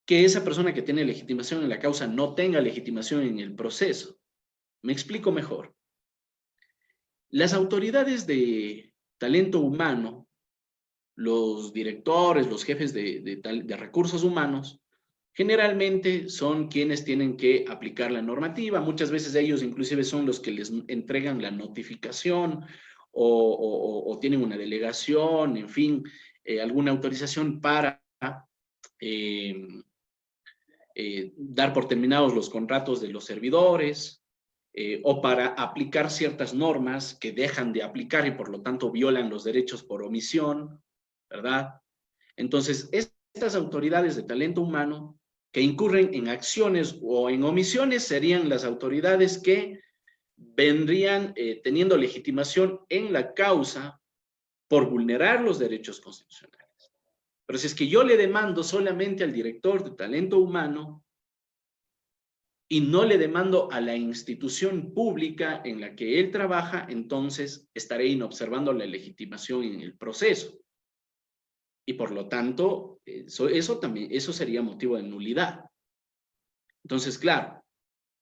que esa persona que tiene legitimación en la causa no tenga legitimación en el proceso. Me explico mejor. Las autoridades de talento humano, los directores, los jefes de recursos humanos, generalmente son quienes tienen que aplicar la normativa. Muchas veces ellos inclusive son los que les entregan la notificación o tienen una delegación, en fin, alguna autorización para dar por terminados los contratos de los servidores o para aplicar ciertas normas que dejan de aplicar y por lo tanto violan los derechos por omisión, ¿verdad? Entonces, estas autoridades de talento humano que incurren en acciones o en omisiones serían las autoridades que vendrían teniendo legitimación en la causa por vulnerar los derechos constitucionales. Pero si es que yo le demando solamente al director de talento humano y no le demando a la institución pública en la que él trabaja, entonces estaré inobservando la legitimación en el proceso. Y por lo tanto, eso sería motivo de nulidad. Entonces, claro,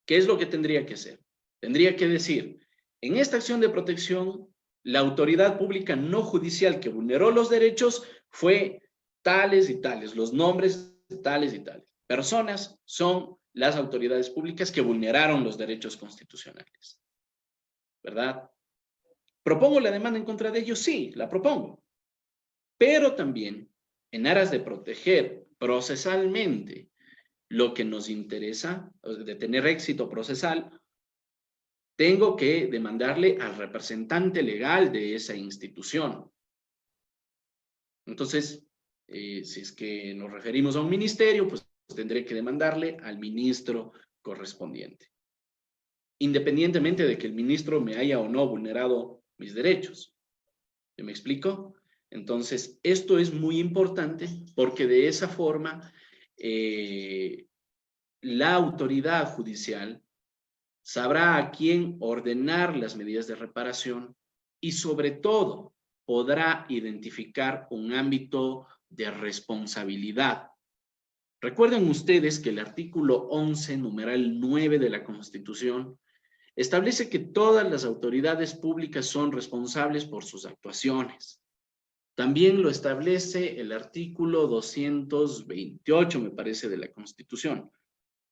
¿qué es lo que tendría que hacer? Tendría que decir, en esta acción de protección, la autoridad pública no judicial que vulneró los derechos fue tales y tales, los nombres de tales y tales. Personas son las autoridades públicas que vulneraron los derechos constitucionales. ¿Verdad? ¿Propongo la demanda en contra de ellos? Sí, la propongo. Pero también, en aras de proteger procesalmente lo que nos interesa, de tener éxito procesal, tengo que demandarle al representante legal de esa institución. Entonces, si es que nos referimos a un ministerio, pues tendré que demandarle al ministro correspondiente, independientemente de que el ministro me haya o no vulnerado mis derechos. ¿Me explico? Entonces, esto es muy importante porque de esa forma la autoridad judicial sabrá a quién ordenar las medidas de reparación y sobre todo podrá identificar un ámbito de responsabilidad. Recuerden ustedes que el artículo 11, numeral 9 de la Constitución establece que todas las autoridades públicas son responsables por sus actuaciones. También lo establece el artículo 228, me parece, de la Constitución.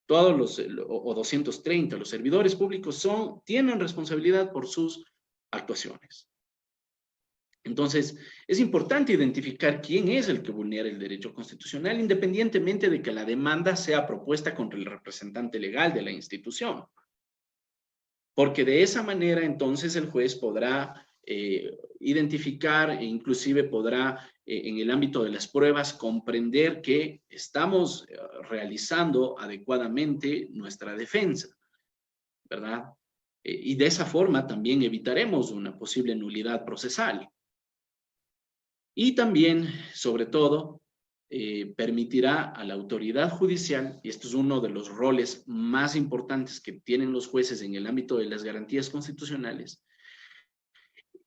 Todos o 230, los servidores públicos tienen responsabilidad por sus actuaciones. Entonces, es importante identificar quién es el que vulnera el derecho constitucional, independientemente de que la demanda sea propuesta contra el representante legal de la institución. Porque de esa manera, entonces, el juez podrá identificar e inclusive podrá, en el ámbito de las pruebas, comprender que estamos realizando adecuadamente nuestra defensa, ¿verdad? Y de esa forma también evitaremos una posible nulidad procesal. Y también, sobre todo, permitirá a la autoridad judicial, y esto es uno de los roles más importantes que tienen los jueces en el ámbito de las garantías constitucionales,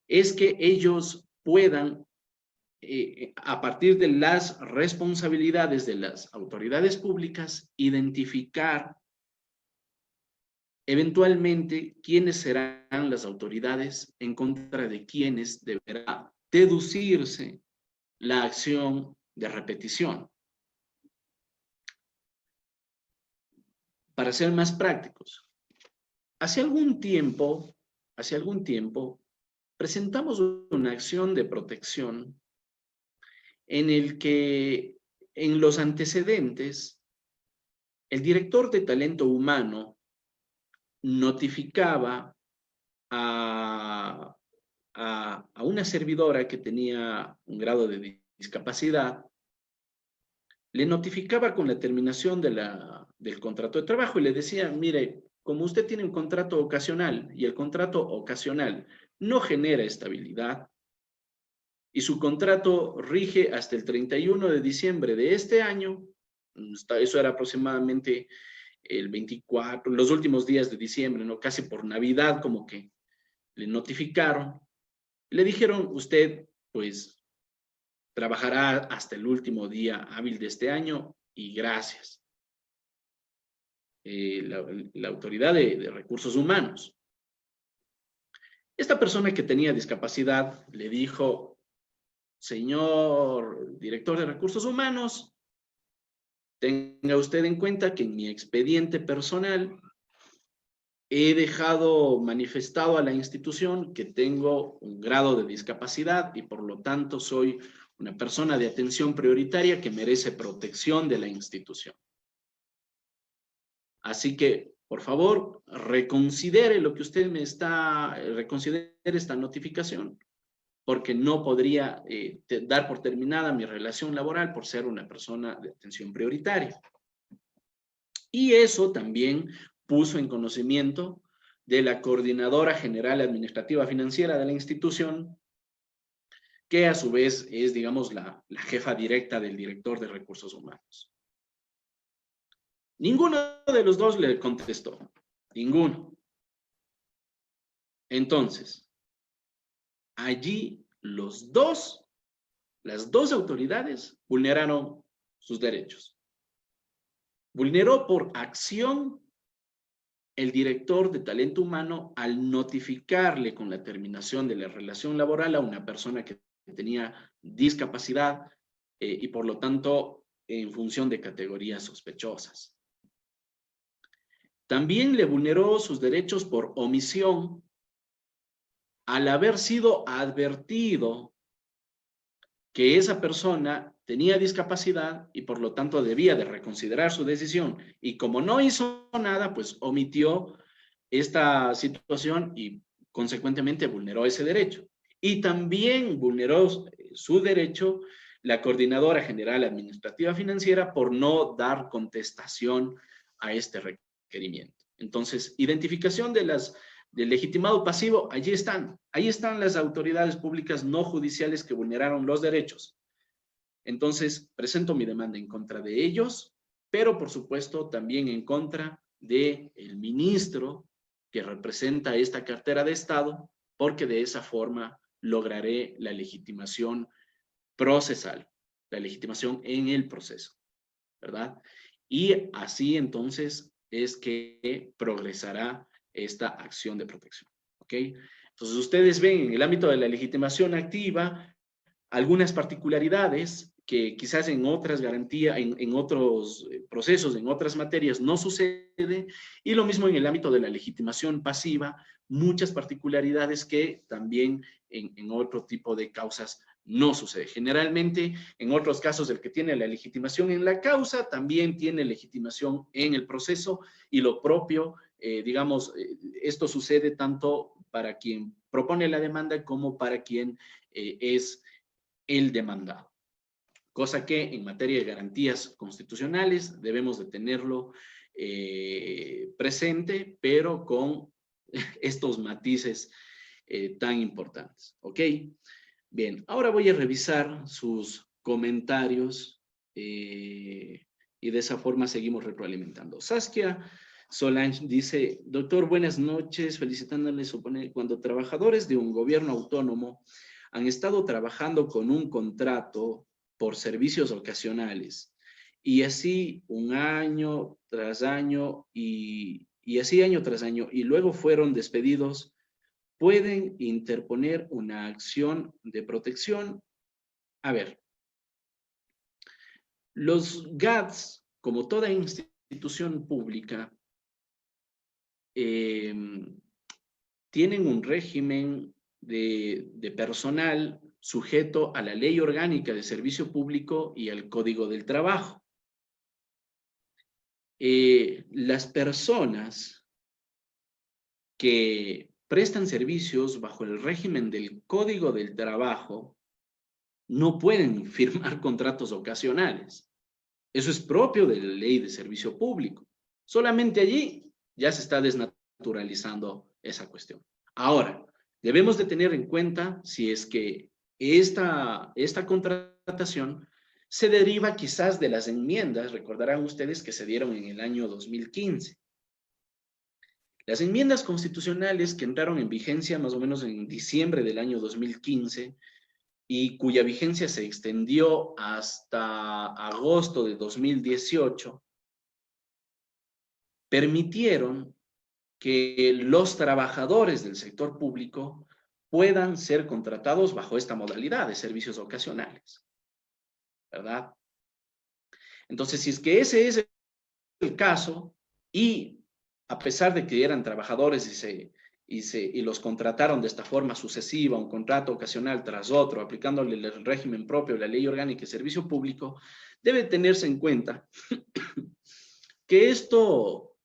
es que ellos puedan, a partir de las responsabilidades de las autoridades públicas, identificar eventualmente quiénes serán las autoridades en contra de quienes deberá deducirse la acción de repetición. Para ser más prácticos, hace algún tiempo, presentamos una acción de protección en el que en los antecedentes el director de talento humano notificaba a una servidora que tenía un grado de discapacidad, le notificaba con la terminación del contrato de trabajo y le decía, mire, como usted tiene un contrato ocasional y el contrato ocasional no genera estabilidad y su contrato rige hasta el 31 de diciembre de este año, eso era aproximadamente el 24, los últimos días de diciembre, ¿no? Casi por Navidad, como que le notificaron, le dijeron, usted, pues, trabajará hasta el último día hábil de este año y gracias. La autoridad de recursos humanos. Esta persona que tenía discapacidad le dijo, señor director de recursos humanos, tenga usted en cuenta que en mi expediente personal he dejado manifestado a la institución que tengo un grado de discapacidad y por lo tanto soy una persona de atención prioritaria que merece protección de la institución. Así que, por favor, reconsidere lo que usted reconsidere esta notificación porque no podría dar por terminada mi relación laboral por ser una persona de atención prioritaria. Y eso también puso en conocimiento de la Coordinadora General Administrativa Financiera de la institución, que a su vez es, digamos, la jefa directa del director de recursos humanos. Ninguno de los dos le contestó, ninguno. Entonces, allí las dos autoridades vulneraron sus derechos. Vulneró por acción el director de talento humano al notificarle con la terminación de la relación laboral a una persona que tenía discapacidad y por lo tanto en función de categorías sospechosas. También le vulneró sus derechos por omisión al haber sido advertido que esa persona tenía discapacidad y por lo tanto debía de reconsiderar su decisión. Y como no hizo nada, pues omitió esta situación y consecuentemente vulneró ese derecho. Y también vulneró su derecho la Coordinadora General Administrativa Financiera por no dar contestación a este requerimiento. Entonces, identificación del legitimado pasivo, allí están. Ahí están las autoridades públicas no judiciales que vulneraron los derechos. Entonces, presento mi demanda en contra de ellos, pero por supuesto también en contra del ministro que representa esta cartera de Estado, porque de esa forma lograré la legitimación procesal, la legitimación en el proceso, ¿verdad? Y así entonces es que progresará esta acción de protección, ¿ok? Entonces ustedes ven en el ámbito de la legitimación activa algunas particularidades que quizás en otras garantías, en otros procesos, en otras materias no sucede, y lo mismo en el ámbito de la legitimación pasiva, muchas particularidades que también en otro tipo de causas no sucede. Generalmente, en otros casos, el que tiene la legitimación en la causa también tiene legitimación en el proceso, y lo propio, digamos, esto sucede tanto para quien propone la demanda como para quien es el demandado. Cosa que en materia de garantías constitucionales debemos de tenerlo presente, pero con estos matices tan importantes. ¿Ok? Bien, ahora voy a revisar sus comentarios y de esa forma seguimos retroalimentando. Saskia Solange dice: doctor, buenas noches, felicitándole. Supone cuando trabajadores de un gobierno autónomo han estado trabajando con un contrato por servicios ocasionales y así un año tras año y así año tras año y luego fueron despedidos, pueden interponer una acción de protección. A ver, los GATS, como toda institución pública, tienen un régimen de personal sujeto a la Ley Orgánica de Servicio Público y al Código del Trabajo. Las personas que prestan servicios bajo el régimen del Código del Trabajo no pueden firmar contratos ocasionales. Eso es propio de la Ley de Servicio Público. Solamente allí ya se está desnaturalizando esa cuestión. Ahora, debemos de tener en cuenta si es que esta contratación se deriva quizás de las enmiendas, recordarán ustedes que se dieron en el año 2015. Las enmiendas constitucionales que entraron en vigencia más o menos en diciembre del año 2015 y cuya vigencia se extendió hasta agosto de 2018, permitieron que los trabajadores del sector público puedan ser contratados bajo esta modalidad de servicios ocasionales, ¿verdad? Entonces, si es que ese es el caso, y a pesar de que eran trabajadores y los contrataron de esta forma sucesiva, un contrato ocasional tras otro, aplicándole el régimen propio, la Ley Orgánica de Servicio Público, debe tenerse en cuenta que esto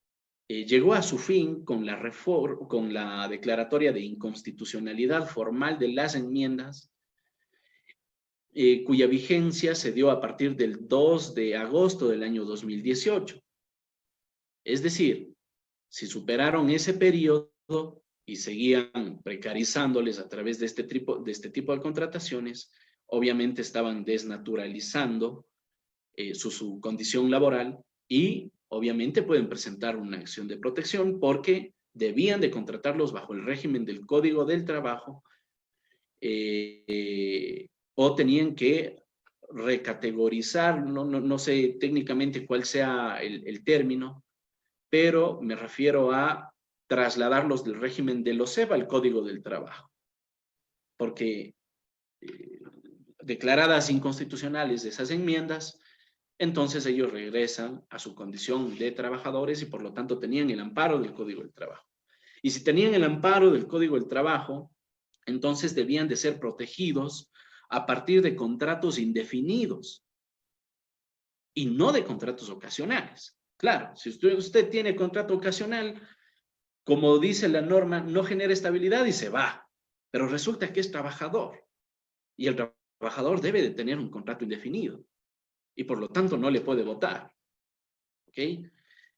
llegó a su fin con la declaratoria de inconstitucionalidad formal de las enmiendas, cuya vigencia se dio a partir del 2 de agosto del año 2018. Es decir, si superaron ese periodo y seguían precarizándoles a través de este tipo de contrataciones, obviamente estaban desnaturalizando su condición laboral y obviamente pueden presentar una acción de protección porque debían de contratarlos bajo el régimen del Código del Trabajo o tenían que recategorizar, no sé técnicamente cuál sea el término, pero me refiero a trasladarlos del régimen de los OSEP al Código del Trabajo, porque declaradas inconstitucionales esas enmiendas, entonces ellos regresan a su condición de trabajadores y por lo tanto tenían el amparo del Código del Trabajo. Y si tenían el amparo del Código del Trabajo, entonces debían de ser protegidos a partir de contratos indefinidos y no de contratos ocasionales. Claro, si usted tiene contrato ocasional, como dice la norma, no genera estabilidad y se va. Pero resulta que es trabajador y el trabajador debe de tener un contrato indefinido y por lo tanto no le puede votar. ¿Ok?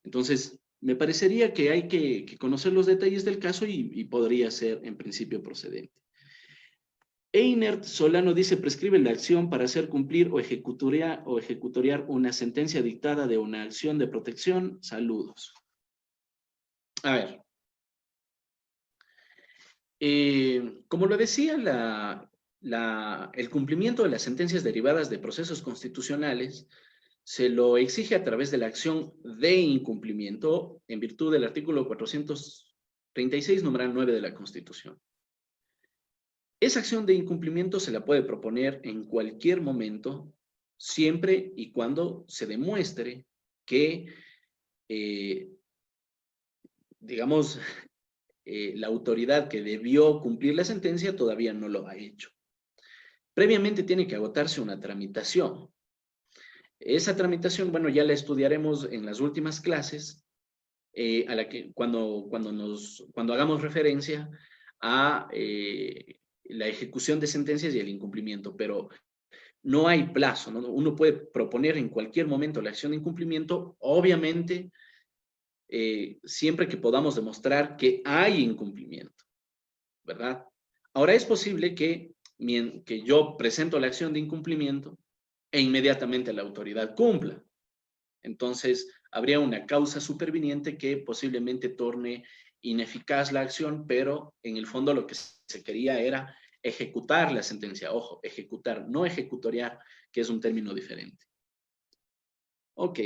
Entonces, me parecería que hay que conocer los detalles del caso y podría ser en principio procedente. Einert Solano dice, prescribe la acción para hacer cumplir o ejecutoriar una sentencia dictada de una acción de protección. Saludos. A ver. Como lo decía, el cumplimiento de las sentencias derivadas de procesos constitucionales se lo exige a través de la acción de incumplimiento en virtud del artículo 436, numeral 9 de la Constitución. Esa acción de incumplimiento se la puede proponer en cualquier momento, siempre y cuando se demuestre que, digamos, la autoridad que debió cumplir la sentencia todavía no lo ha hecho. Previamente tiene que agotarse una tramitación. Esa tramitación, bueno, ya la estudiaremos en las últimas clases, a la que cuando hagamos referencia a la ejecución de sentencias y el incumplimiento, pero no hay plazo, ¿no? Uno puede proponer en cualquier momento la acción de incumplimiento, obviamente, siempre que podamos demostrar que hay incumplimiento, ¿verdad? Ahora es posible que yo presento la acción de incumplimiento e inmediatamente la autoridad cumpla. Entonces, habría una causa superviniente que posiblemente torne ineficaz la acción, pero en el fondo lo que se quería era ejecutar la sentencia. Ojo, ejecutar, no ejecutoriar, que es un término diferente. Ok.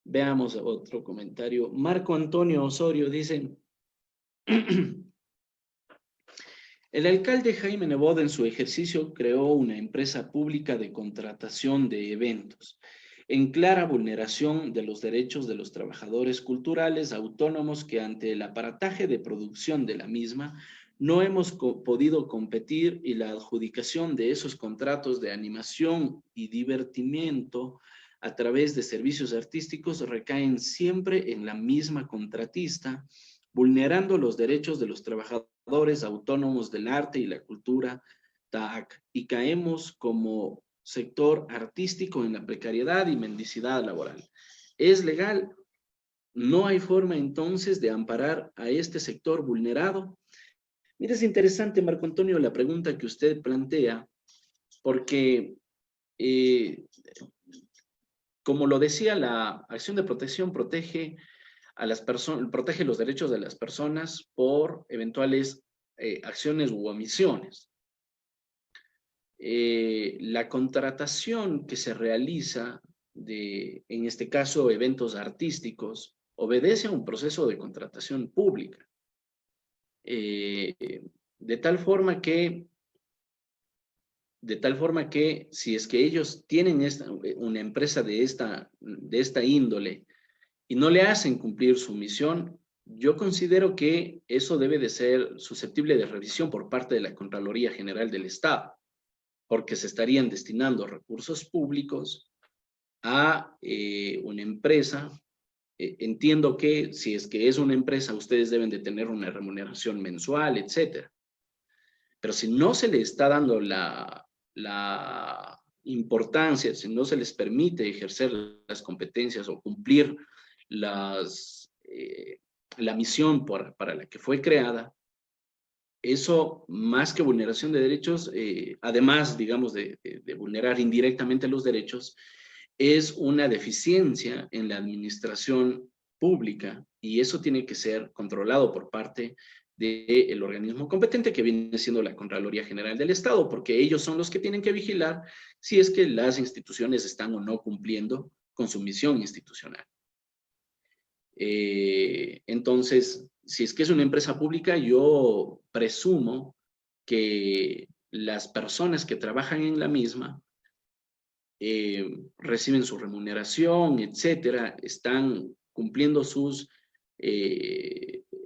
Veamos otro comentario. Marco Antonio Osorio dice, el alcalde Jaime Nebot en su ejercicio creó una empresa pública de contratación de eventos, en clara vulneración de los derechos de los trabajadores culturales autónomos que ante el aparataje de producción de la misma no hemos podido competir y la adjudicación de esos contratos de animación y divertimiento a través de servicios artísticos recaen siempre en la misma contratista, vulnerando los derechos de los trabajadores autónomos del arte y la cultura, TAC, y caemos como sector artístico en la precariedad y mendicidad laboral. ¿Es legal? ¿No hay forma entonces de amparar a este sector vulnerado? Mira, es interesante, Marco Antonio, la pregunta que usted plantea, porque como lo decía, la acción de protección protege a las personas, protege los derechos de las personas por eventuales acciones u omisiones. La contratación que se realiza en este caso, eventos artísticos, obedece a un proceso de contratación pública. De tal forma que si es que ellos tienen una empresa de esta índole y no le hacen cumplir su misión, yo considero que eso debe de ser susceptible de revisión por parte de la Contraloría General del Estado, porque se estarían destinando recursos públicos a una empresa entiendo que si es que es una empresa, ustedes deben de tener una remuneración mensual, etcétera. Pero si no se le está dando la importancia, si no se les permite ejercer las competencias o cumplir la misión para la que fue creada, eso, más que vulneración de derechos, además, digamos, de vulnerar indirectamente los derechos, es una deficiencia en la administración pública y eso tiene que ser controlado por parte del organismo competente que viene siendo la Contraloría General del Estado, porque ellos son los que tienen que vigilar si es que las instituciones están o no cumpliendo con su misión institucional. Entonces, si es que es una empresa pública, yo presumo que las personas que trabajan en la misma reciben su remuneración, etcétera, están cumpliendo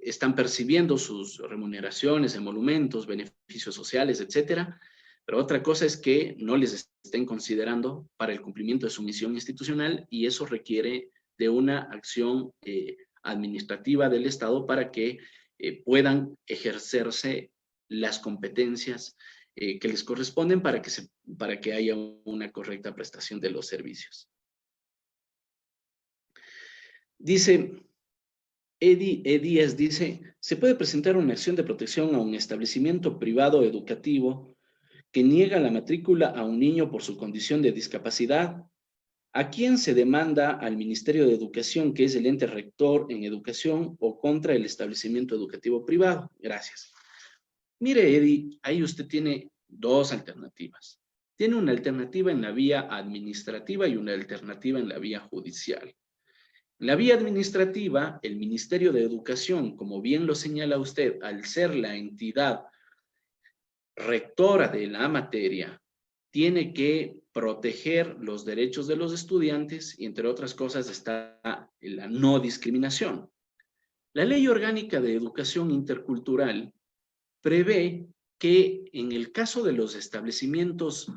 están percibiendo sus remuneraciones, emolumentos, beneficios sociales, etcétera. Pero otra cosa es que no les estén considerando para el cumplimiento de su misión institucional y eso requiere de una acción administrativa del Estado para que puedan ejercerse las competencias que les corresponden para que haya una correcta prestación de los servicios. Dice, Díaz dice, ¿se puede presentar una acción de protección a un establecimiento privado educativo que niega la matrícula a un niño por su condición de discapacidad? ¿A quién se demanda? ¿Al Ministerio de Educación, que es el ente rector en educación, o contra el establecimiento educativo privado? Gracias. Mire, Eddie, ahí usted tiene dos alternativas. Tiene una alternativa en la vía administrativa y una alternativa en la vía judicial. En la vía administrativa, el Ministerio de Educación, como bien lo señala usted, al ser la entidad rectora de la materia, tiene que proteger los derechos de los estudiantes y, entre otras cosas, está la no discriminación. La Ley Orgánica de Educación Intercultural prevé que en el caso de los establecimientos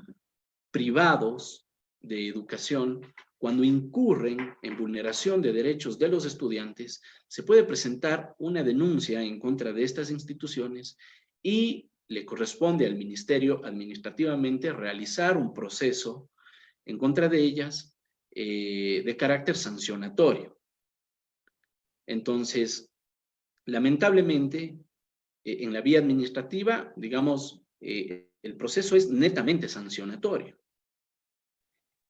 privados de educación, cuando incurren en vulneración de derechos de los estudiantes, se puede presentar una denuncia en contra de estas instituciones y le corresponde al ministerio administrativamente realizar un proceso en contra de ellas de carácter sancionatorio. Entonces, lamentablemente, en la vía administrativa, digamos, el proceso es netamente sancionatorio.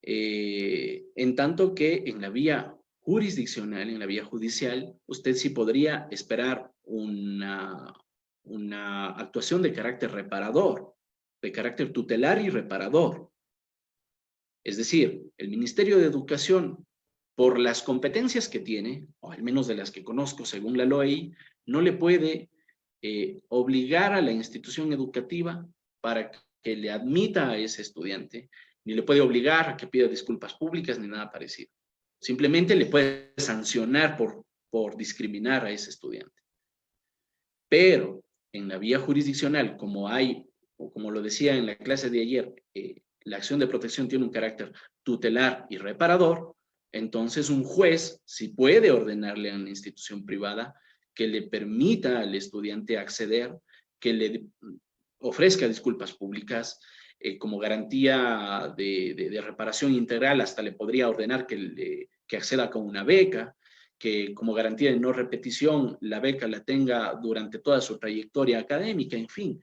En tanto que en la vía jurisdiccional, en la vía judicial, usted sí podría esperar una actuación de carácter reparador, de carácter tutelar y reparador. Es decir, el Ministerio de Educación, por las competencias que tiene, o al menos de las que conozco según la LOEI, no le puede obligar a la institución educativa para que le admita a ese estudiante, ni le puede obligar a que pida disculpas públicas ni nada parecido. Simplemente le puede sancionar por discriminar a ese estudiante. Pero en la vía jurisdiccional, como hay, o como lo decía en la clase de ayer, la acción de protección tiene un carácter tutelar y reparador, entonces un juez sí puede ordenarle a una institución privada que le permita al estudiante acceder, que le ofrezca disculpas públicas como garantía de reparación integral, hasta le podría ordenar que acceda con una beca, que como garantía de no repetición la beca la tenga durante toda su trayectoria académica, en fin.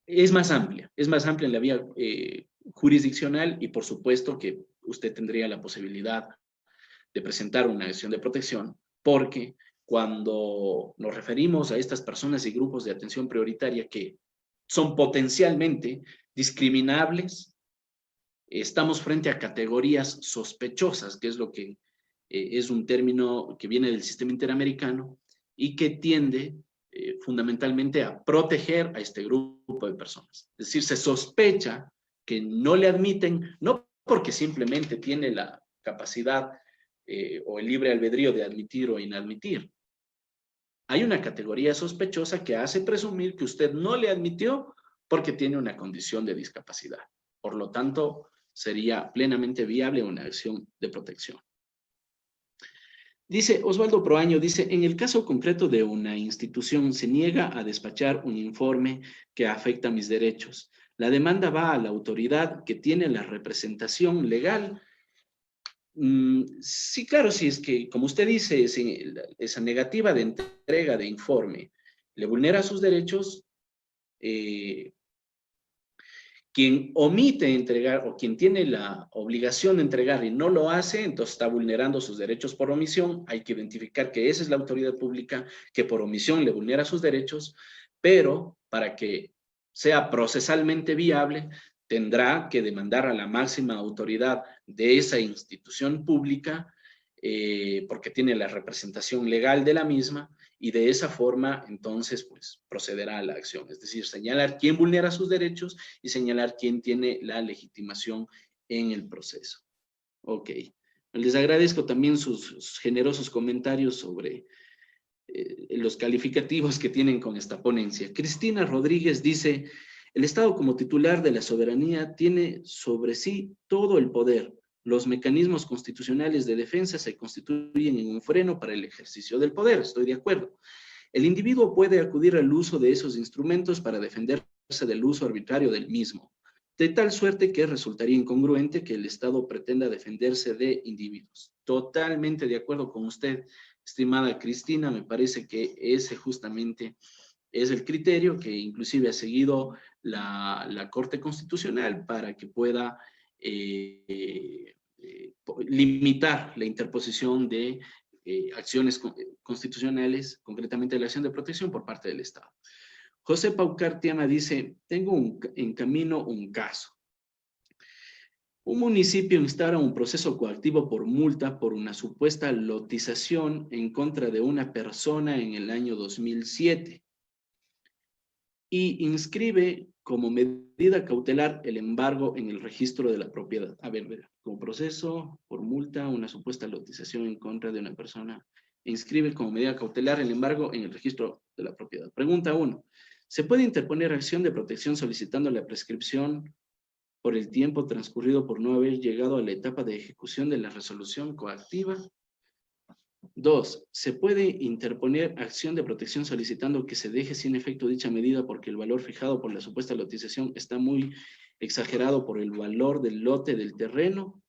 Es más amplia en la vía jurisdiccional y por supuesto que usted tendría la posibilidad de presentar una acción de protección, porque cuando nos referimos a estas personas y grupos de atención prioritaria que son potencialmente discriminables, estamos frente a categorías sospechosas, que es lo que es un término que viene del sistema interamericano y que tiende fundamentalmente a proteger a este grupo de personas. Es decir, se sospecha que no le admiten, no porque simplemente tiene la capacidad o el libre albedrío de admitir o inadmitir. Hay una categoría sospechosa que hace presumir que usted no le admitió porque tiene una condición de discapacidad. Por lo tanto, sería plenamente viable una acción de protección. Dice Osvaldo Proaño, dice, en el caso concreto de una institución se niega a despachar un informe que afecta mis derechos. La demanda va a la autoridad que tiene la representación legal. Sí, claro, si es que, como usted dice, esa negativa de entrega de informe le vulnera sus derechos, quien omite entregar o quien tiene la obligación de entregar y no lo hace, entonces está vulnerando sus derechos por omisión. Hay que identificar que esa es la autoridad pública que por omisión le vulnera sus derechos, pero para que sea procesalmente viable, tendrá que demandar a la máxima autoridad de esa institución pública, porque tiene la representación legal de la misma, y de esa forma, entonces, pues, procederá a la acción. Es decir, señalar quién vulnera sus derechos y señalar quién tiene la legitimación en el proceso. Ok. Les agradezco también sus generosos comentarios sobre los calificativos que tienen con esta ponencia. Cristina Rodríguez dice, el Estado como titular de la soberanía tiene sobre sí todo el poder. Los mecanismos constitucionales de defensa se constituyen en un freno para el ejercicio del poder, estoy de acuerdo. El individuo puede acudir al uso de esos instrumentos para defenderse del uso arbitrario del mismo, de tal suerte que resultaría incongruente que el Estado pretenda defenderse de individuos. Totalmente de acuerdo con usted, estimada Cristina, me parece que ese justamente es el criterio que inclusive ha seguido la Corte Constitucional para que pueda limitar la interposición de acciones constitucionales, concretamente la acción de protección por parte del Estado. José Paucar Tiana dice, tengo en camino un caso. Un municipio instaura un proceso coactivo por multa por una supuesta lotización en contra de una persona en el año 2007 y inscribe como medida cautelar el embargo en el registro de la propiedad. A ver, como proceso por multa, una supuesta lotización en contra de una persona, inscribe como medida cautelar el embargo en el registro de la propiedad. Pregunta 1. ¿Se puede interponer acción de protección solicitando la prescripción por el tiempo transcurrido por no haber llegado a la etapa de ejecución de la resolución coactiva? 2. ¿Se puede interponer acción de protección solicitando que se deje sin efecto dicha medida porque el valor fijado por la supuesta lotización está muy exagerado por el valor del lote del terreno?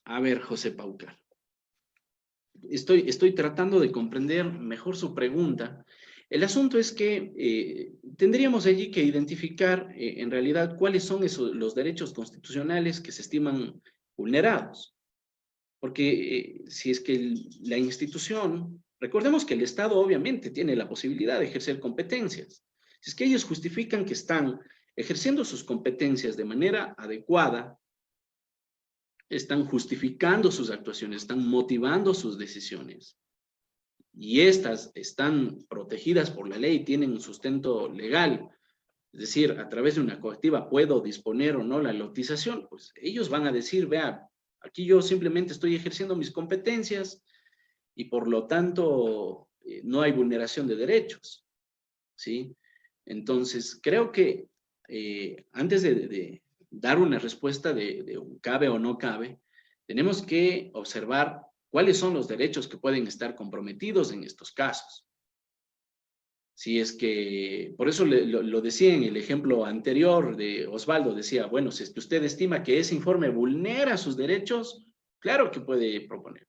A ver, José Paucar. Estoy tratando de comprender mejor su pregunta. El asunto es que tendríamos allí que identificar en realidad cuáles son los derechos constitucionales que se estiman vulnerados. Porque si es que la institución, recordemos que el Estado obviamente tiene la posibilidad de ejercer competencias. Si es que ellos justifican que están ejerciendo sus competencias de manera adecuada, están justificando sus actuaciones, están motivando sus decisiones, y estas están protegidas por la ley, tienen un sustento legal, es decir, a través de una coactiva puedo disponer o no la lotización, pues ellos van a decir, vea, aquí yo simplemente estoy ejerciendo mis competencias y por lo tanto no hay vulneración de derechos, ¿sí? Entonces, creo que antes de dar una respuesta de cabe o no cabe, tenemos que observar cuáles son los derechos que pueden estar comprometidos en estos casos. Si es que, por eso lo decía en el ejemplo anterior de Osvaldo, decía, bueno, si es que usted estima que ese informe vulnera sus derechos, claro que puede proponer.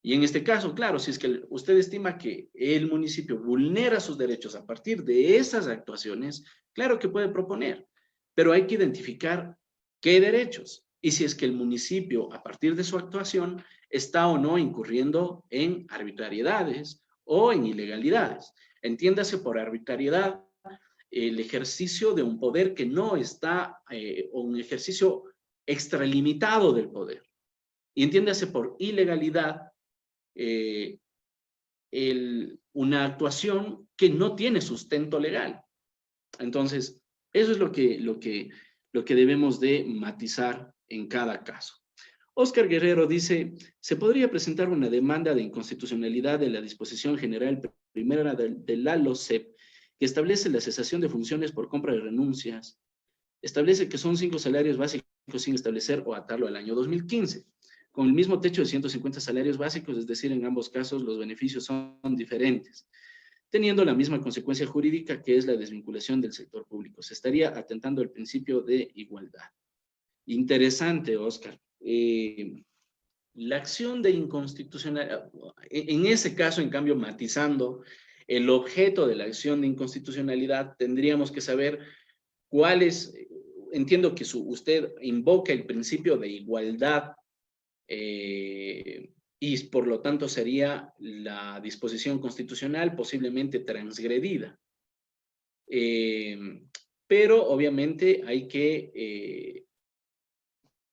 Y en este caso, claro, si es que usted estima que el municipio vulnera sus derechos a partir de esas actuaciones, claro que puede proponer, pero hay que identificar qué derechos y si es que el municipio, a partir de su actuación, está o no incurriendo en arbitrariedades o en ilegalidades. Entiéndase por arbitrariedad el ejercicio de un poder que no está, o un ejercicio extralimitado del poder. Y entiéndase por ilegalidad una actuación que no tiene sustento legal. Entonces, eso es lo que debemos de matizar en cada caso. Óscar Guerrero dice, ¿se podría presentar una demanda de inconstitucionalidad de la disposición general primera de la LOCEP que establece la cesación de funciones por compra de renuncias, establece que son 5 salarios básicos sin establecer o atarlo al año 2015, con el mismo techo de 150 salarios básicos, es decir, en ambos casos los beneficios son diferentes, teniendo la misma consecuencia jurídica que es la desvinculación del sector público. Se estaría atentando al principio de igualdad. Interesante, Oscar. La acción de inconstitucionalidad, en ese caso, en cambio, matizando el objeto de la acción de inconstitucionalidad, tendríamos que saber cuál es, entiendo que usted invoca el principio de igualdad y por lo tanto sería la disposición constitucional posiblemente transgredida. Pero obviamente hay que,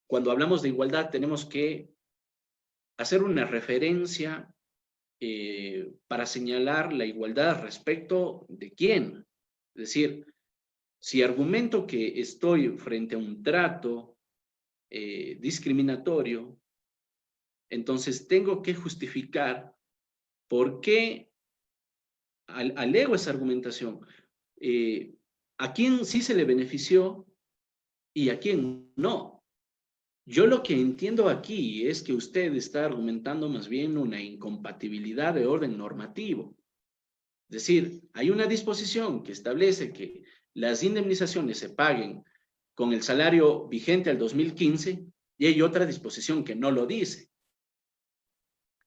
cuando hablamos de igualdad tenemos que hacer una referencia para señalar la igualdad respecto de quién. Es decir, si argumento que estoy frente a un trato discriminatorio, entonces tengo que justificar por qué alego esa argumentación. ¿A quién sí se le benefició y a quién no? Yo lo que entiendo aquí es que usted está argumentando más bien una incompatibilidad de orden normativo. Es decir, hay una disposición que establece que las indemnizaciones se paguen con el salario vigente al 2015 y hay otra disposición que no lo dice.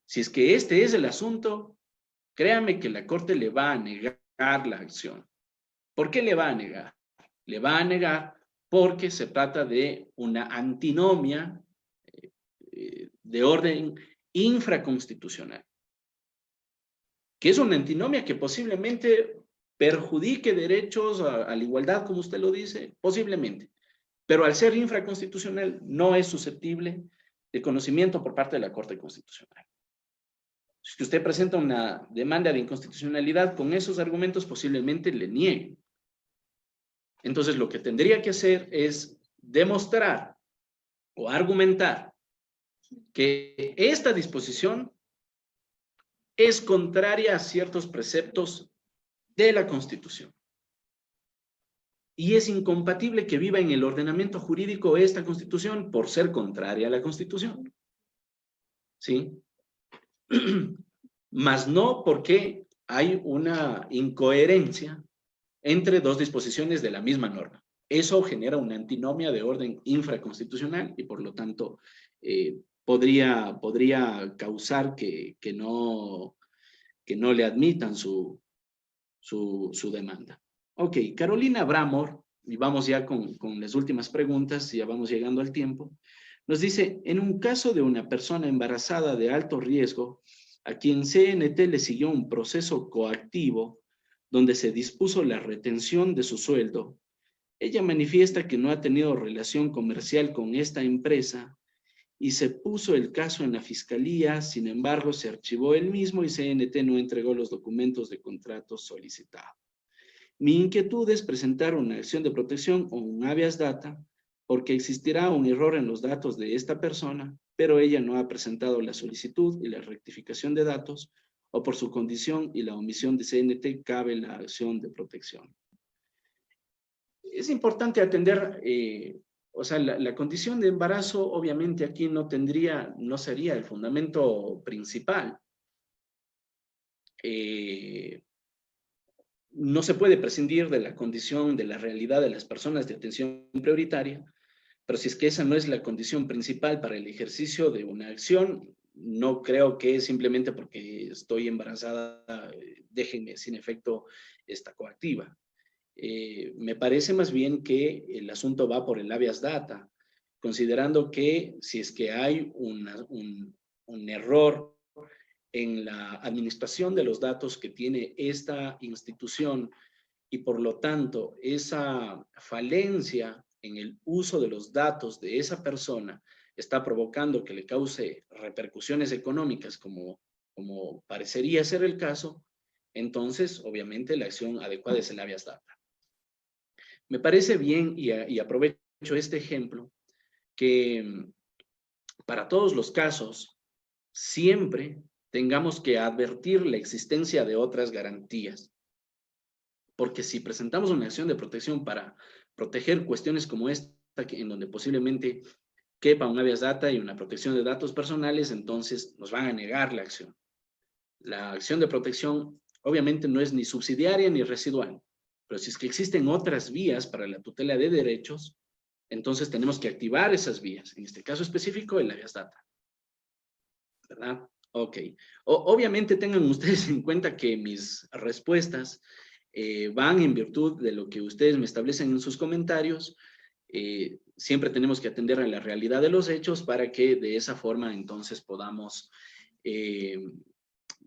Si es que este es el asunto, créame que la Corte le va a negar la acción. ¿Por qué le va a negar? Le va a negar porque se trata de una antinomia de orden infraconstitucional, que es una antinomia que posiblemente perjudique derechos a la igualdad, como usted lo dice, posiblemente, pero al ser infraconstitucional no es susceptible de conocimiento por parte de la Corte Constitucional. Si usted presenta una demanda de inconstitucionalidad con esos argumentos, posiblemente le nieguen. Entonces, lo que tendría que hacer es demostrar o argumentar que esta disposición es contraria a ciertos preceptos de la Constitución. Y es incompatible que viva en el ordenamiento jurídico esta Constitución por ser contraria a la Constitución. ¿Sí? Mas no porque hay una incoherencia entre dos disposiciones de la misma norma. Eso genera una antinomia de orden infraconstitucional y por lo tanto podría causar que no le admitan su demanda. Ok, Carolina Bramor, y vamos ya con las últimas preguntas, ya vamos llegando al tiempo, nos dice, en un caso de una persona embarazada de alto riesgo, a quien CNT le siguió un proceso coactivo donde se dispuso la retención de su sueldo, ella manifiesta que no ha tenido relación comercial con esta empresa y se puso el caso en la fiscalía, sin embargo se archivó el mismo y CNT no entregó los documentos de contrato solicitado. Mi inquietud es presentar una acción de protección o un habeas data porque existirá un error en los datos de esta persona, pero ella no ha presentado la solicitud y la rectificación de datos o por su condición y la omisión de CNT cabe la acción de protección. Es importante atender, o sea, la condición de embarazo obviamente aquí no sería el fundamento principal. No se puede prescindir de la condición, de la realidad de las personas de atención prioritaria, pero si es que esa no es la condición principal para el ejercicio de una acción, no creo que simplemente porque estoy embarazada déjenme sin efecto esta coactiva. Me parece más bien que el asunto va por el habeas data, considerando que si es que hay un error en la administración de los datos que tiene esta institución y por lo tanto esa falencia en el uso de los datos de esa persona está provocando que le cause repercusiones económicas como parecería ser el caso, entonces obviamente la acción adecuada es el habeas data. Me parece bien y aprovecho este ejemplo que para todos los casos siempre tengamos que advertir la existencia de otras garantías. Porque si presentamos una acción de protección para proteger cuestiones como esta, en donde posiblemente quepa un habeas data y una protección de datos personales, entonces nos van a negar la acción. La acción de protección obviamente no es ni subsidiaria ni residual, pero si es que existen otras vías para la tutela de derechos, entonces tenemos que activar esas vías. En este caso específico, el habeas data. ¿Verdad? Ok. Obviamente tengan ustedes en cuenta que mis respuestas van en virtud de lo que ustedes me establecen en sus comentarios. Siempre tenemos que atender a la realidad de los hechos para que de esa forma entonces podamos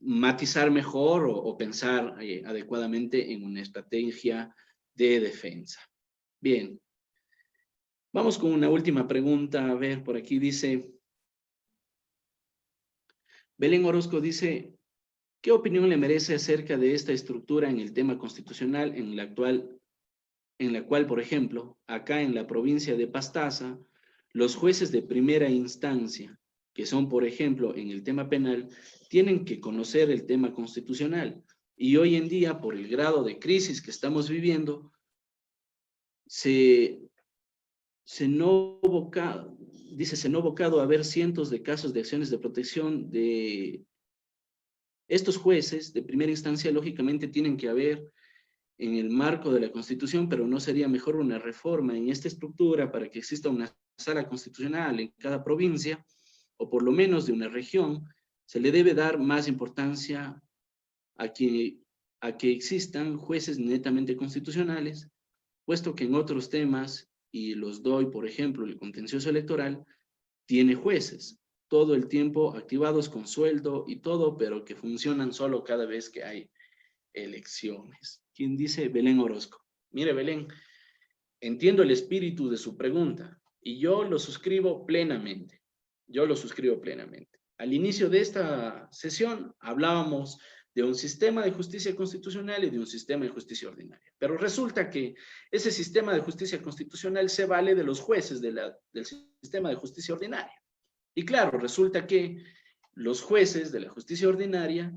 matizar mejor o pensar adecuadamente en una estrategia de defensa. Bien. Vamos con una última pregunta. A ver, por aquí dice, Belén Orozco dice, ¿qué opinión le merece acerca de esta estructura en el tema constitucional en la cual, por ejemplo, acá en la provincia de Pastaza, los jueces de primera instancia, que son, por ejemplo, en el tema penal, tienen que conocer el tema constitucional? Y hoy en día, por el grado de crisis que estamos viviendo, se no bocado a haber cientos de casos de acciones de protección de estos jueces de primera instancia. Lógicamente tienen que haber en el marco de la Constitución, pero ¿no sería mejor una reforma en esta estructura para que exista una sala constitucional en cada provincia, o por lo menos de una región? Se le debe dar más importancia a que existan jueces netamente constitucionales, puesto que en otros temas, y los doy, por ejemplo, el contencioso electoral, tiene jueces todo el tiempo activados con sueldo y todo, pero que funcionan solo cada vez que hay elecciones. ¿Quién dice? Belén Orozco. Mire, Belén, entiendo el espíritu de su pregunta y yo lo suscribo plenamente. Yo lo suscribo plenamente. Al inicio de esta sesión hablábamos de un sistema de justicia constitucional y de un sistema de justicia ordinaria. Pero resulta que ese sistema de justicia constitucional se vale de los jueces del sistema de justicia ordinaria. Y claro, resulta que los jueces de la justicia ordinaria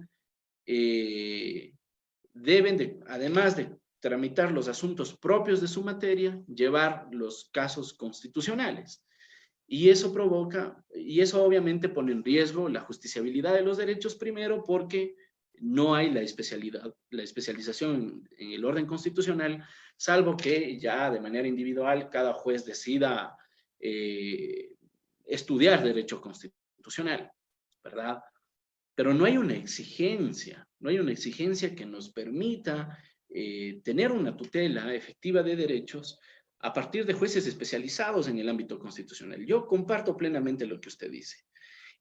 deben de, además de tramitar los asuntos propios de su materia, llevar los casos constitucionales. Y eso provoca, y eso obviamente pone en riesgo la justiciabilidad de los derechos primero, porque no hay la especialización en el orden constitucional, salvo que ya de manera individual cada juez decida estudiar derecho constitucional, ¿verdad? Pero no hay una exigencia que nos permita tener una tutela efectiva de derechos a partir de jueces especializados en el ámbito constitucional. Yo comparto plenamente lo que usted dice.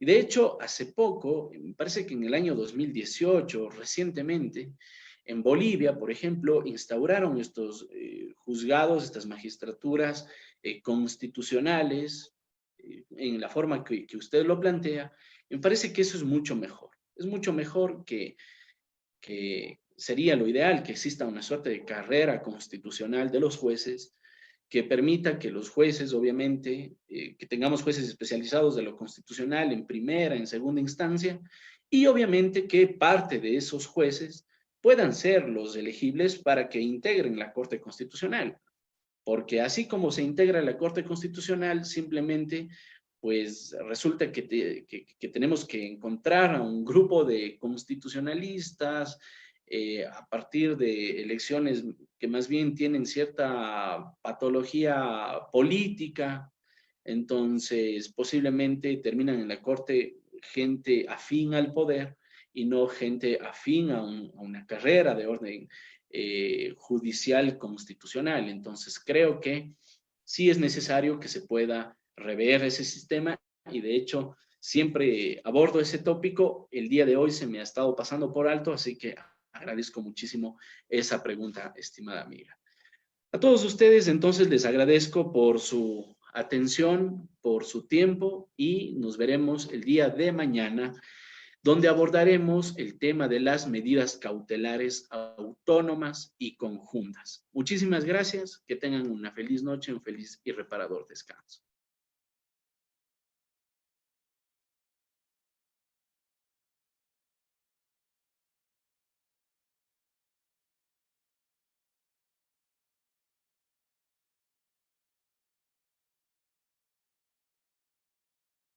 Y de hecho, hace poco, me parece que en el año 2018, recientemente, en Bolivia, por ejemplo, instauraron estos juzgados, estas magistraturas constitucionales, en la forma que usted lo plantea. Me parece que eso es mucho mejor. Es mucho mejor que sería lo ideal que exista una suerte de carrera constitucional de los jueces que permita que los jueces, obviamente, que tengamos jueces especializados de lo constitucional en primera, en segunda instancia, y obviamente que parte de esos jueces puedan ser los elegibles para que integren la Corte Constitucional. Porque así como se integra la Corte Constitucional, simplemente pues resulta que tenemos que encontrar a un grupo de constitucionalistas a partir de elecciones que más bien tienen cierta patología política. Entonces posiblemente terminan en la Corte gente afín al poder y no gente afín a una carrera de orden judicial constitucional. Entonces creo que sí es necesario que se pueda rever ese sistema, y de hecho siempre abordo ese tópico. El día de hoy se me ha estado pasando por alto, así que agradezco muchísimo esa pregunta, estimada amiga. A todos ustedes entonces les agradezco por su atención, por su tiempo, y nos veremos el día de mañana, donde abordaremos el tema de las medidas cautelares autónomas y conjuntas. Muchísimas gracias, que tengan una feliz noche, un feliz y reparador descanso.